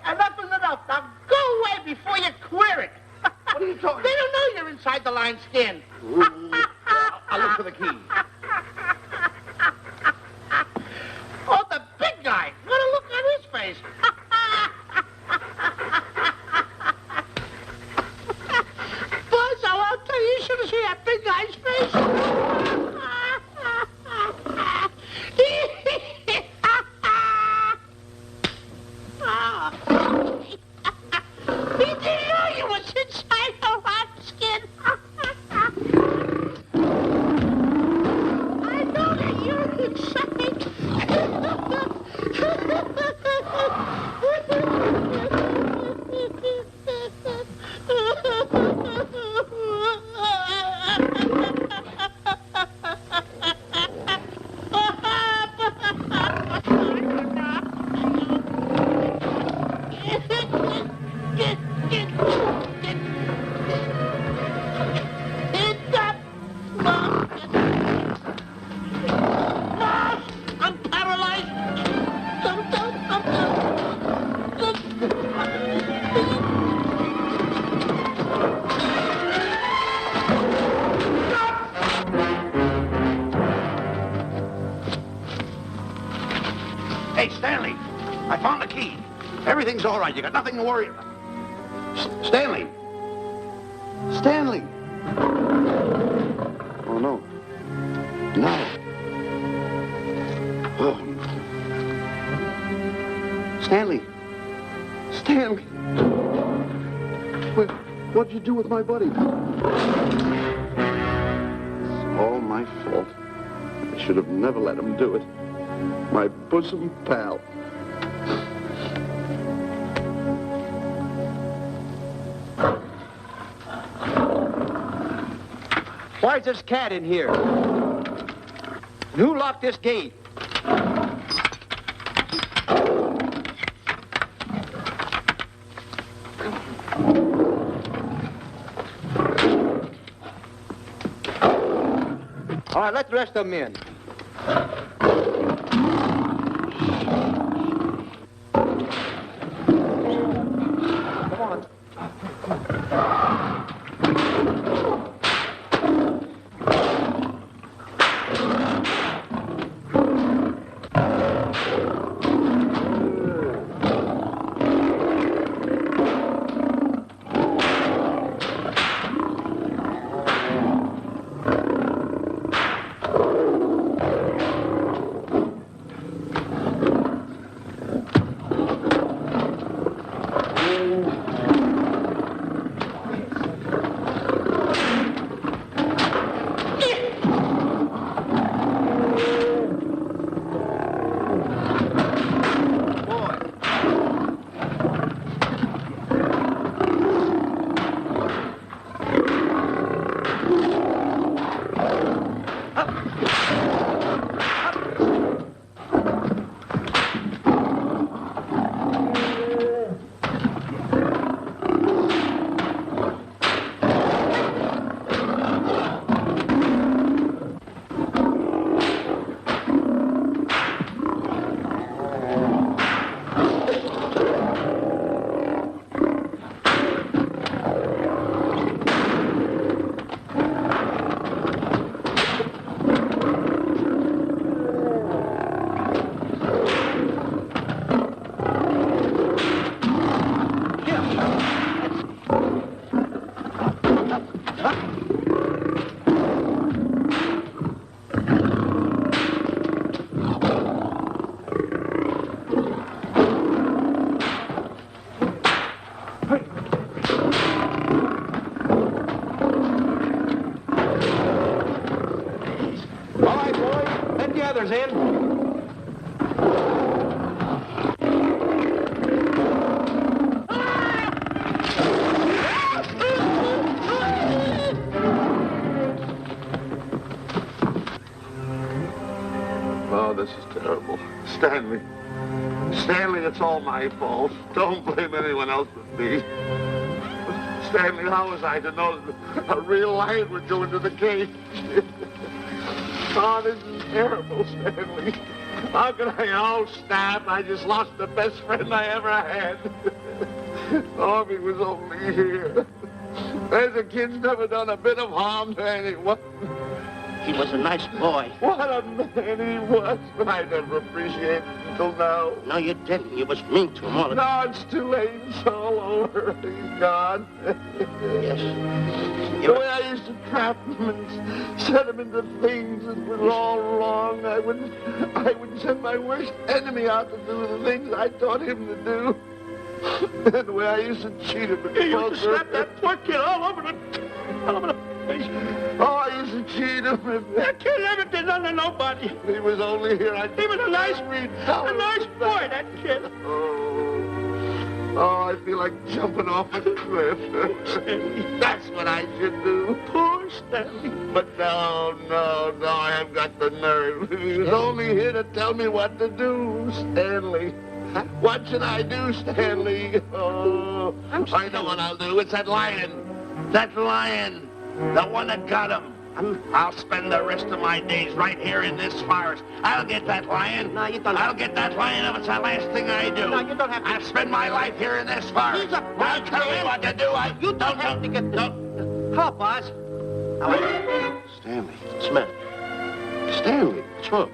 enough is enough. Now go away before you queer it.
What are you talking
They don't know you're inside the lion's skin.
I'll look for the key.
Oh, the big guy. What a look on his face. Buzz, I'll tell you, you should have seen that big guy's face. He didn't know you was inside the lion's skin. I know that you're inside. I'm paralyzed.
Hey, Stanley, I found the key. Everything's all right. You got nothing to worry about. Stanley. Stanley. Oh, no. No. Oh. Stanley. Stanley. What'd you do with my buddy? It's all my fault. I should have never let him do it. My bosom pal.
Why is this cat in here? Who locked this gate? All right, let the rest of them in. Come on.
others in.
Oh, this is terrible. Stanley. Stanley, it's all my fault. Don't blame anyone else but me. Stanley, how was I to know that a real lion would go into the cage? Oh, this is terrible, Stanley. How could I? Oh, snap. I just lost the best friend I ever had. Oh, if he was only here. The kid's never done a bit of harm to anyone.
He was a nice boy.
What a man he was. I never appreciated it until now.
No, you didn't. You was mean to him all the time.
No, it's too late. It's all over. He's gone.
Yes.
The way I used to trap him and set him into things that was all wrong, I would send my worst enemy out to do the things I taught him to do. And the way I used to cheat him and
You used to slap that poor kid all over the face.
Oh, I used to cheat him.
That kid never did nothing to nobody.
He was only here.
He was a nice boy, that kid.
Oh, I feel like jumping off a cliff. That's what I should do.
Poor Stanley.
But no, I haven't got the nerve. He was only here to tell me what to do, Stanley.
Huh?
What should I do, Stanley? Oh, I know what I'll do. It's that lion. That lion. The one that got him. I'll spend the rest of my days right here in this forest. I'll get that lion.
No, you don't.
I'll get that lion if it's the last thing I do.
No, you don't have to.
I'll spend my life here in this forest.
He's a
Now tell me what to do.
You don't have to get
Don't.
Help, Oz.
Stanley.
Smith.
Stanley.
What's wrong?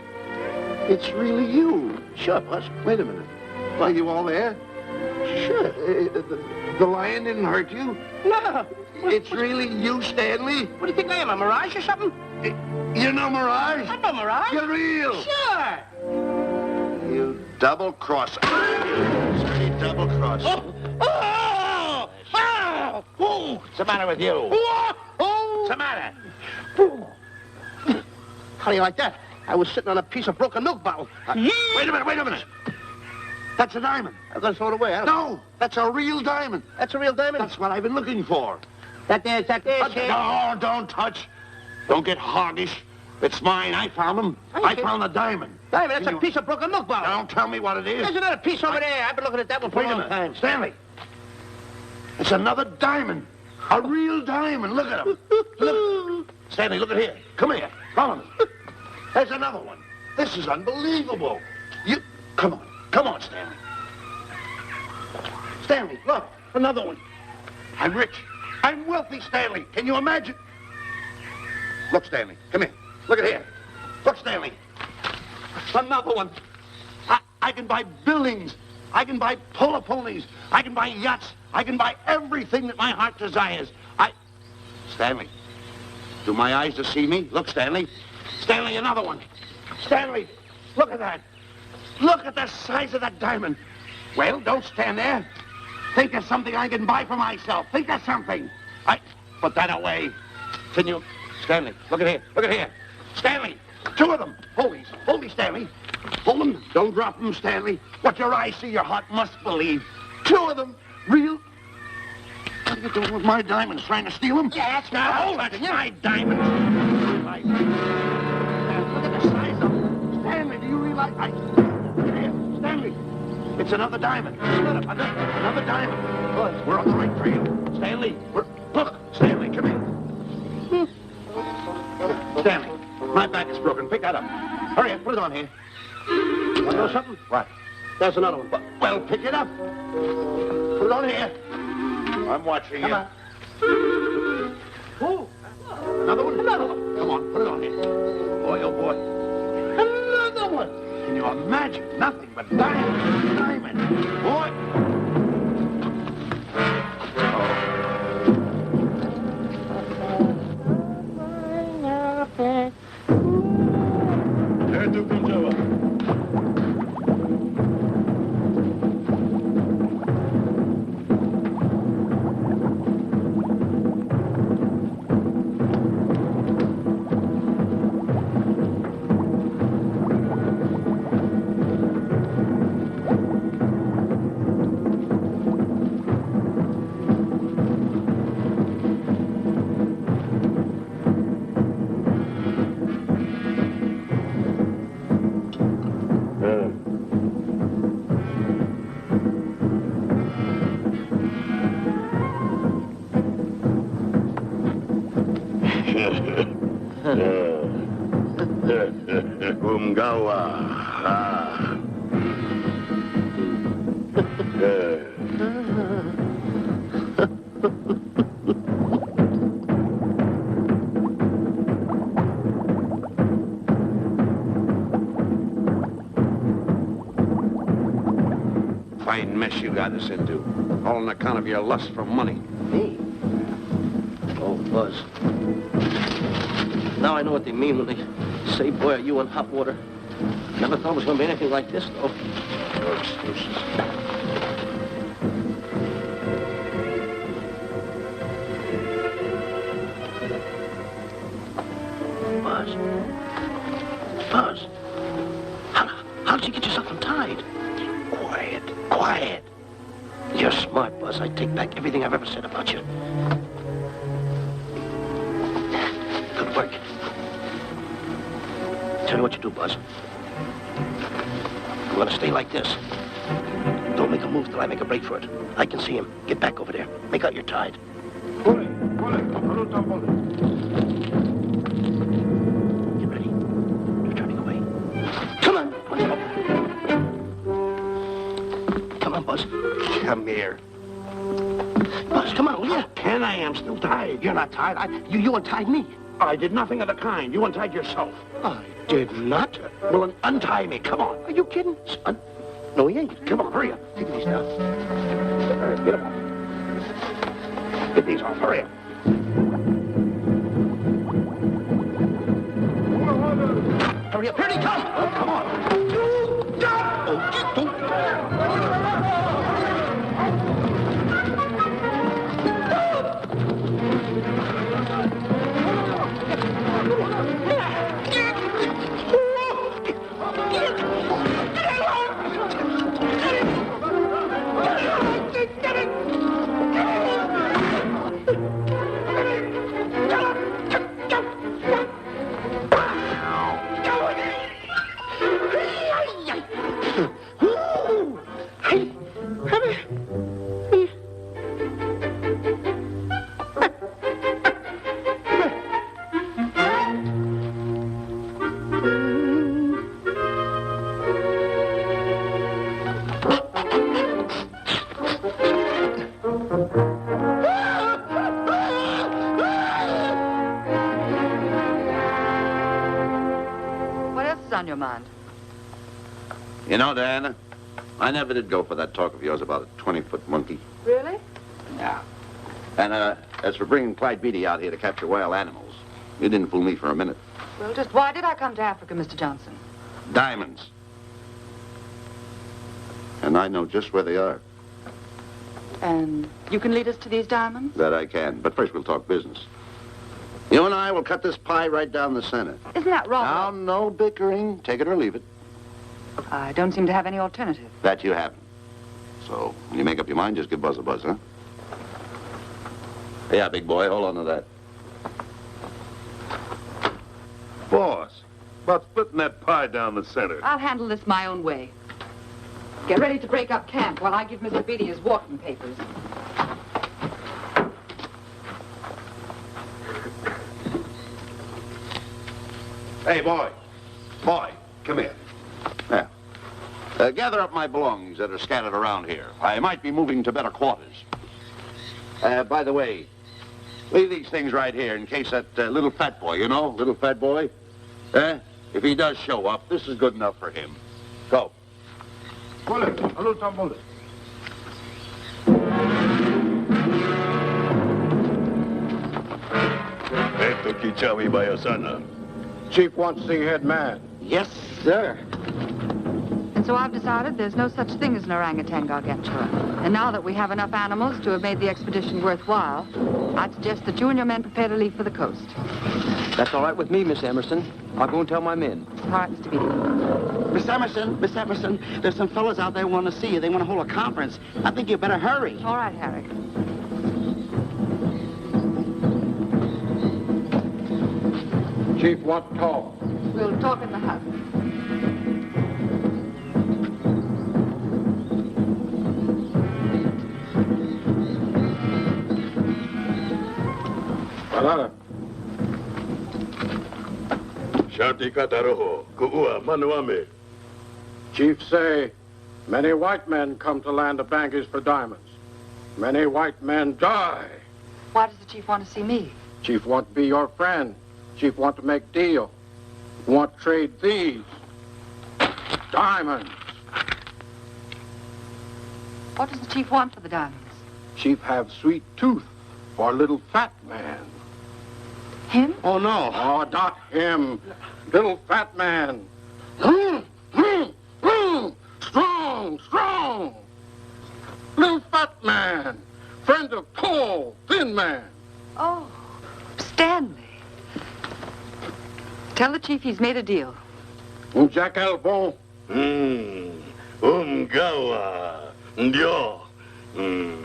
It's really you.
Sure, boss.
Wait a minute. Are you all there?
Sure.
The lion didn't hurt you?
No.
It's really you, Stanley?
What do you think I am, a mirage or something?
You know Mirage?
I'm no mirage.
You're real.
Sure.
You double-crosser. Sorry, double-crosser.
Oh!
What's the matter with you? What's the matter?
How do you like that? I was sitting on a piece of broken milk bottle.
Wait a minute. That's a diamond.
I'm going to throw it away.
No, that's a real diamond.
That's a real diamond?
That's what I've been looking for.
That there, kid.
No, don't touch. Don't get hoggish. It's mine. I found them. I found the diamond.
Diamond, that's a piece of broken milk bottle.
Don't tell me what it is.
There's another piece over there. I've been looking at that one for
Wait
a
a
long
minute.
time.
Stanley. It's another diamond. A real diamond. Look at him. Look. Stanley, look at here. Come here. Follow me. There's another one. This is unbelievable. Come on, Stanley. Stanley, look. Another one. I'm rich. I'm wealthy, Stanley. Can you imagine? Look, Stanley. Come here. Look at here. Look, Stanley. Another one. I can buy buildings. I can buy polo ponies. I can buy yachts. I can buy everything that my heart desires. Stanley, do my eyes deceive me? Look, Stanley. Stanley, another one. Stanley, look at that. Look at the size of that diamond. Well, don't stand there. Think of something I can buy for myself. Think of something. Put that away. Can you... Stanley, look at here. Look at here. Stanley, two of them. Hold these. Hold these, Stanley. Hold them. Don't drop them, Stanley. What your eyes see, your heart must believe. Two of them. Real... What are you doing with my diamonds? Trying to steal them?
Yes,
Now, hold that. My diamonds. Look at the size of them. Stanley, do you realize... Here, Stanley. It's another diamond. Another diamond. Good. We're on the right trail. Stanley, look, Stanley, come here. Stanley, my back is broken. Pick that up. Hurry up, put it on here.
Want to know something?
What?
There's another one.
Well, pick it up. Put it on here. I'm watching you.
Come on.
Oh, another one? Another one. Come on, put it on here. Boy, oh boy. Another one. Can you imagine? Nothing but diamond. Diamond. Boy.
Umgawa.
Fine mess you got us into. All on account of your lust for money.
Me? Oh, Buzz. Now I know what they mean when they say, boy, are you in hot water. Never thought it was going to be anything like this, though.
No excuses.
Buzz. Buzz. How did you get yourself untied? Quiet. Quiet. You're smart, Buzz. I take back everything I've ever said about you. Good work. Tell me what you do, Buzz. I'm gonna stay like this. Don't make a move till I make a break for it. I can see him. Get back over there. Make out you're tied. Get ready. You're turning away. Come on. Come on, Buzz.
Come here.
Buzz, come on, will you?
Can I? I'm still tied.
You're not tied. You untied me.
I did nothing of the kind. You untied yourself.
I did not.
Well, then untie me. Come on.
Are you kidding? No, he ain't.
Come on, hurry up.
Take these now.
All right, get them off. Get these off. Hurry up.
Hurry up. Here he comes.
Oh, come on.
On your mind?
You know, Diana, I never did go for that talk of yours about a 20-foot monkey.
Really?
Yeah. And as for bringing Clyde Beatty out here to capture wild animals, you didn't fool me for a minute.
Well, just why did I come to Africa, Mr. Johnson?
Diamonds. And I know just where they are.
And you can lead us to these diamonds?
That I can. But first we'll talk business. You and I will cut this pie right down the center.
Isn't that wrong?
Now, no bickering. Take it or leave it.
I don't seem to have any alternative.
That you haven't. So, when you make up your mind, just give Buzz a buzz, huh? Yeah, big boy, hold on to that.
Boss, about splitting that pie down the center.
I'll handle this my own way. Get ready to break up camp while I give Mr. Beatty his walking papers.
Hey, boy. Boy, come here. Yeah. Gather up my belongings that are scattered around here. I might be moving to better quarters. By the way, leave these things right here in case that little fat boy, you know, little fat boy, if he does show up, this is good enough for him. Go.
Bullet, a little time bullet. Esto Kichawi Bayosana.
Chief wants to see head man.
Yes, sir.
And so I've decided there's no such thing as an orangutan gargantua. And now that we have enough animals to have made the expedition worthwhile, I'd suggest that you and your men prepare to leave for the coast.
That's all right with me, Miss Emerson. I'll go and tell my men.
All right, Mr. Beatty.
Miss Emerson, there's some fellas out there who want to see you. They want to hold a conference. I think you better hurry.
All right, Harry.
Chief wants to talk.
We'll talk in the hut.
Shanti kataroho, ku'ua manuame.
Chief say, many white men come to land of Bangis for diamonds. Many white men die.
Why does the chief want to see me?
Chief want to be your friend. Chief want to make deal. Want to trade these. Diamonds.
What does the chief want for the diamonds?
Chief have sweet tooth for little fat man.
Him?
Oh, no. Oh, not him. Little fat man. Strong, strong. Little fat man. Friend of tall, thin man.
Oh, Stanley. Tell the chief he's made a deal.
Jack Albon.
Gawa. Ndio.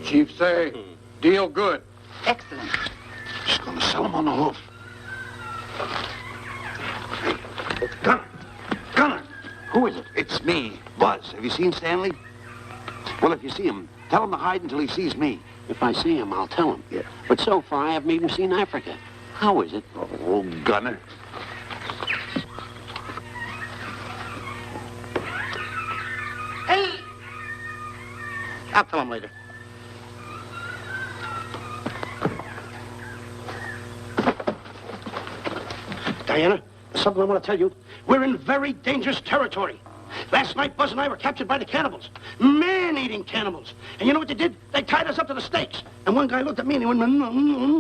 Chief say, deal good.
Excellent.
She's gonna sell him on the hoof.
Gunner! Who is it? It's me, Buzz. Have you seen Stanley? Well, if you see him, tell him to hide until he sees me.
If I see him, I'll tell him.
Yeah.
But so far, I haven't even seen Africa. How is it?
Oh, Gunner.
Hey! I'll tell him later. Diana, there's something I want to tell you. We're in very dangerous territory. Last night, Buzz and I were captured by the cannibals. Man-eating cannibals. And you know what they did? They tied us up to the stakes. And one guy looked at me and he went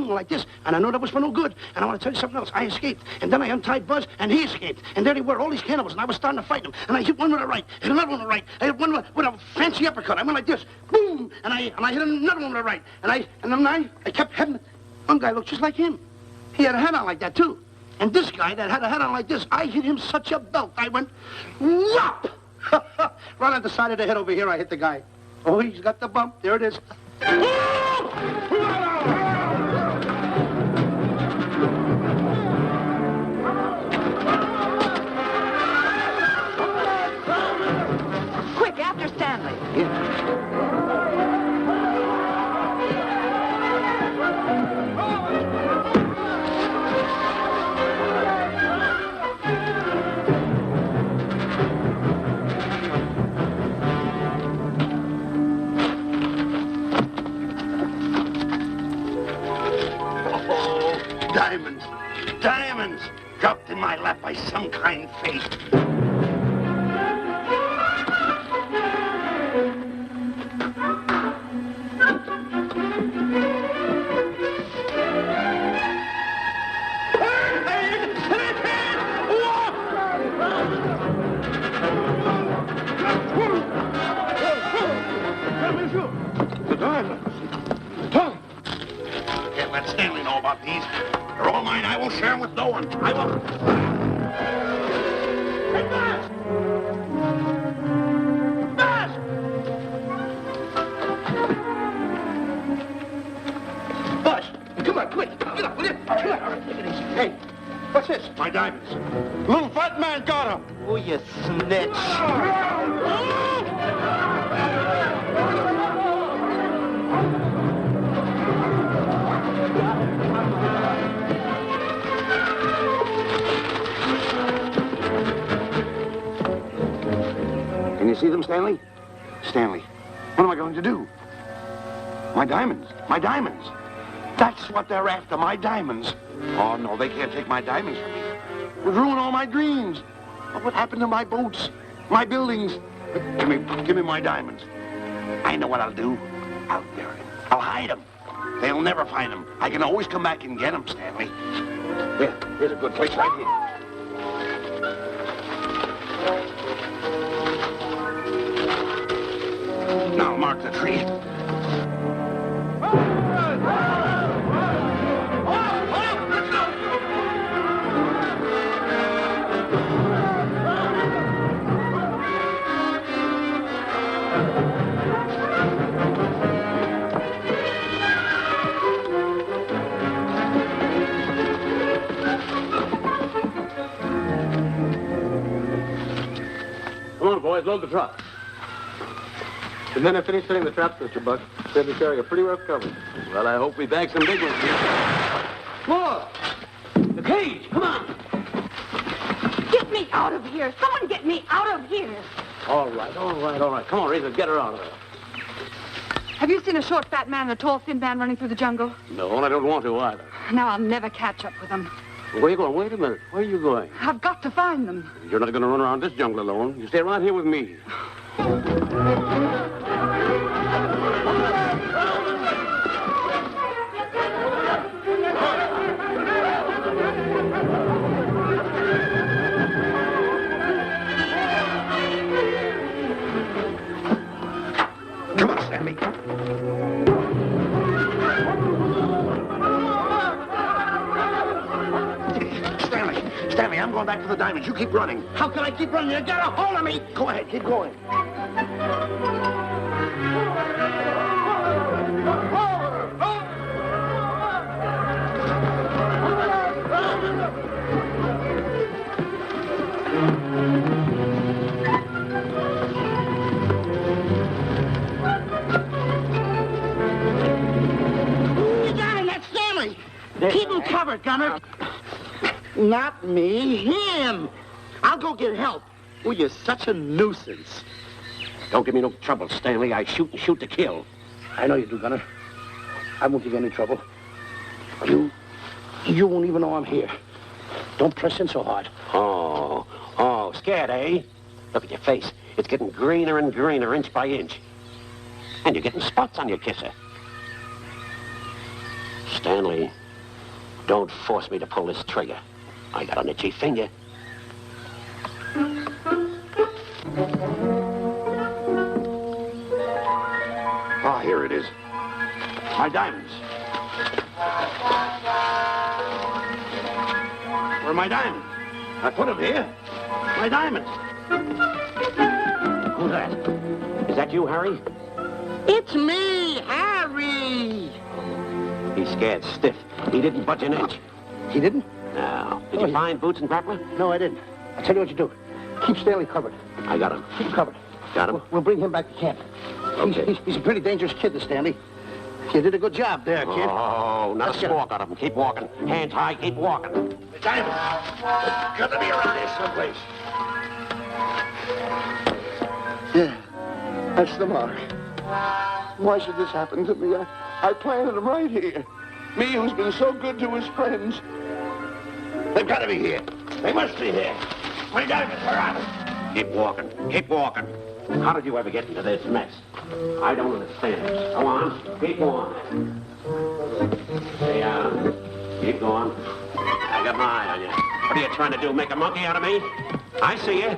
like this. And I know that was for no good. And I want to tell you something else. I escaped. And then I untied Buzz and he escaped. And there they were, all these cannibals. And I was starting to fight them. And I hit one with the right, hit another one with the right. I hit one with a fancy uppercut. I went like this. Boom! And I hit another one with the right. And then I kept heading. One guy looked just like him. He had a hat on like that, too. And this guy that had a hat on like this, I hit him such a belt. I went, whop! Right on the side of the head over here, I hit the guy. Oh, he's got the bump. There it is.
Quick, after Stanley.
Diamonds. Diamonds. Dropped in my lap by some kind fate.
The diamonds.
Can't let Stanley know about these. They're all mine. I won't share them with no one. I won't. Hey, Buzz! Buzz! Buzz, come on, quick. Get up, will you? Come on. Take it easy. Hey, what's this? My diamonds.
Little fat man got him.
Oh, you snitch.
Can you see them, Stanley? Stanley, what am I going to do? My diamonds. My diamonds. That's what they're after, my diamonds. Oh, no, they can't take my diamonds from me. It would ruin all my dreams. What happened to my boats, my buildings? Give me my diamonds. I know what I'll do. I'll bury them. I'll hide them. They'll never find them. I can always come back and get them, Stanley. Here, here's a good place right here. Now mark the tree.
Come on, boys, load the truck. The men have finished setting the traps, Mr. Buck. Said we're carrying a pretty rough cover. Well, I hope we bag some big ones here.
Look! The cage! Come on!
here. Someone get me out of here.
All right. Come on, Razor, get her out of there.
Have you seen a short, fat man and a tall, thin man running through the jungle?
No, and I don't want to either.
Now I'll never catch up with them.
Where are you going? Wait a minute. Where are you going?
I've got to find them.
You're not going to run around this jungle alone. You stay right here with me.
Come on, Stanley. Stanley, I'm going back for the diamonds. You keep running.
How can I keep running? You got a hold of me.
Go ahead, keep going.
You got him. That's Stanley. Keep him covered, Gunner. Not me, him. I'll go get help.
Oh, you're such a nuisance.
Don't give me no trouble, Stanley. I shoot and shoot to kill.
I know you do, Gunner. I won't give you any trouble. You won't even know I'm here. Don't press in so hard.
Oh, scared, eh? Look at your face. It's getting greener and greener inch by inch. And you're getting spots on your kisser. Stanley, don't force me to pull this trigger. I got an itchy finger.
Ah, here it is.
My diamonds. Where are my diamonds? I put them here. My diamonds. Who's that? Is that you, Harry?
It's me, Harry.
He's scared stiff. He didn't budge an inch.
He didn't?
No. Did you find Boots and Grappler?
No, I didn't. I'll tell you what you do. Keep Stanley covered.
I got him.
Keep him covered.
Got him?
We'll bring him back to camp.
Okay.
He's a pretty dangerous kid, this Stanley. You did a good job there, kid.
Oh, not
Let's
a
get
squawk out of him. Keep walking. Hands high, keep walking.
The diamonds. They've got to be around here someplace.
Yeah, that's the mark. Why should this happen to me? I planted them right here. Me who's been so good to his friends.
They've got to be here. They must be here. My diamonds are out.
Keep walking. Keep walking. How did you ever get into this mess? I don't understand. Go on. Keep going. Stay down. Keep going. I got my eye on you. What are you trying to do? Make a monkey out of me? I see you.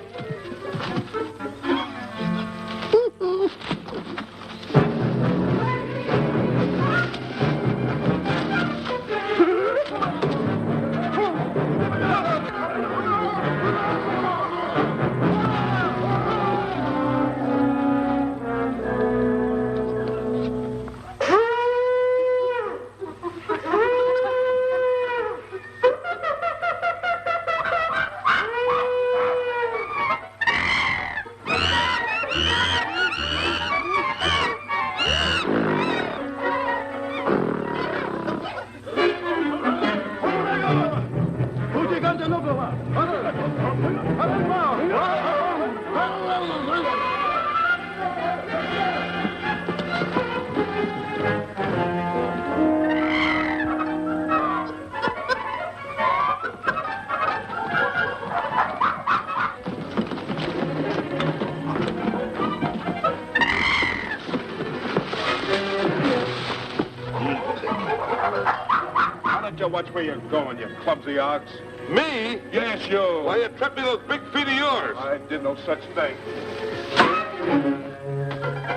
Watch where you're going, you clumsy ox.
Me?
Yes, you.
Why, you tripped me those big feet of yours.
I did no such thing.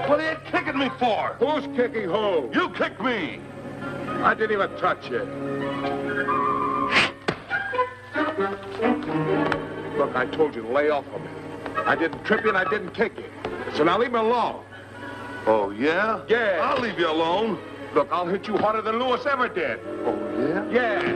What are you kicking me for?
Who's kicking who?
You kicked me.
I didn't even touch you. Look, I told you to lay off of me. I didn't trip you and I didn't kick you. So now leave me alone.
Oh, yeah?
Yeah.
I'll leave you alone.
Look, I'll hit you harder than Lewis ever did.
Oh, yeah?
Yeah.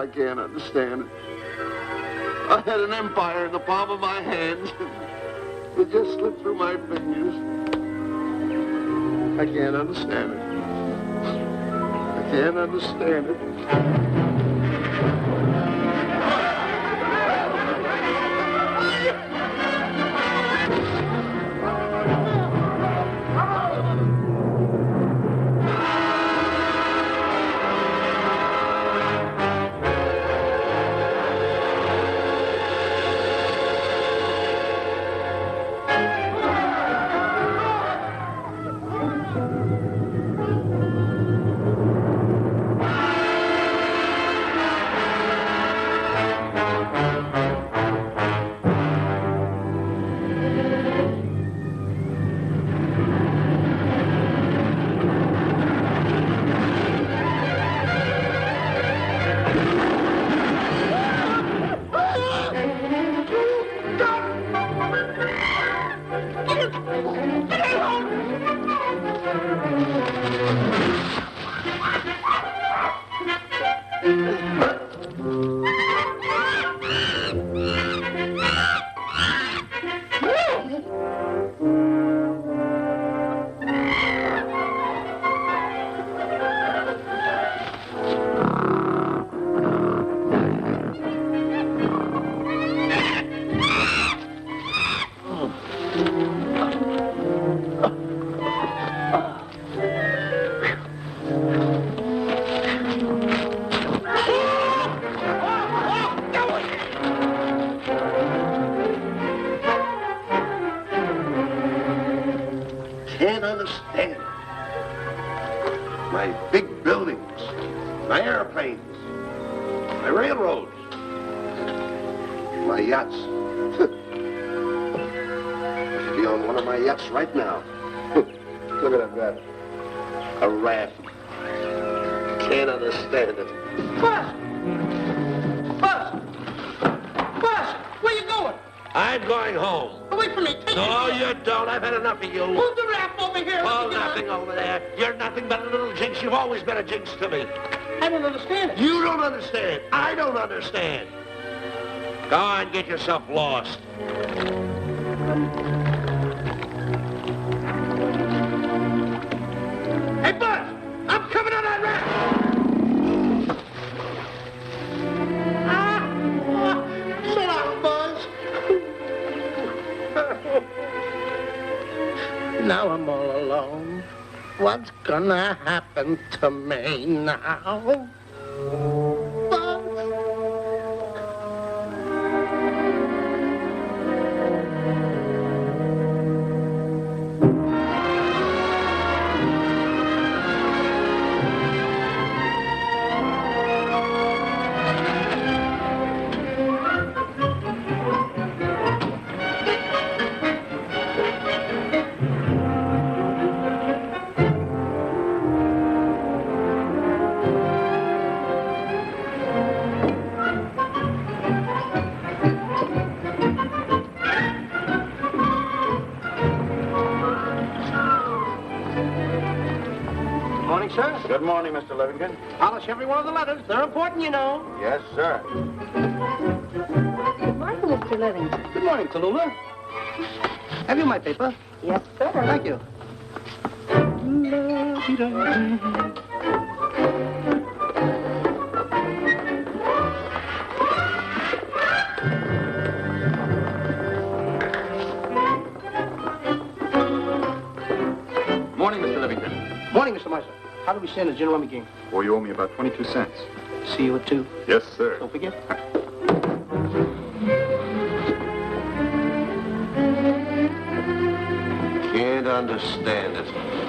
I can't understand it. I had an empire in the palm of my hand. It just slipped through my fingers. I can't understand it. I can't understand it. Can't understand. My big buildings, my airplanes, my railroads, my yachts. I should be on one of my yachts right now. Look at that. A raft. Can't understand it.
Buzz! Buzz! Buzz! Where you going?
I'm going home.
Away from me. Take
No,
me.
you don't. I've had enough of you.
Move the raft over here.
Oh, nothing over there. You're nothing but a little jinx. You've always been a jinx to me.
I don't understand it.
You don't understand. I don't understand. Go on, get yourself lost.
Hey, Buzz! I'm coming on that raft! Sit down, Buzz. Now I'm all alone. What's gonna happen to me now? Buzz? Morning, sir.
Good morning, Mr. Livingston.
Polish every one of the letters. They're important, you know.
Yes, sir.
Good morning, Mr. Livingston.
Good morning, Tallulah. Have you my paper?
Yes, sir.
Thank you.
Morning, Mr. Livingston.
Morning, Mr. Marshall. How do we stand in the gin rummy game?
Oh, you owe me about 22 cents.
See you at 2.
Yes, sir.
Don't forget.
Can't understand it.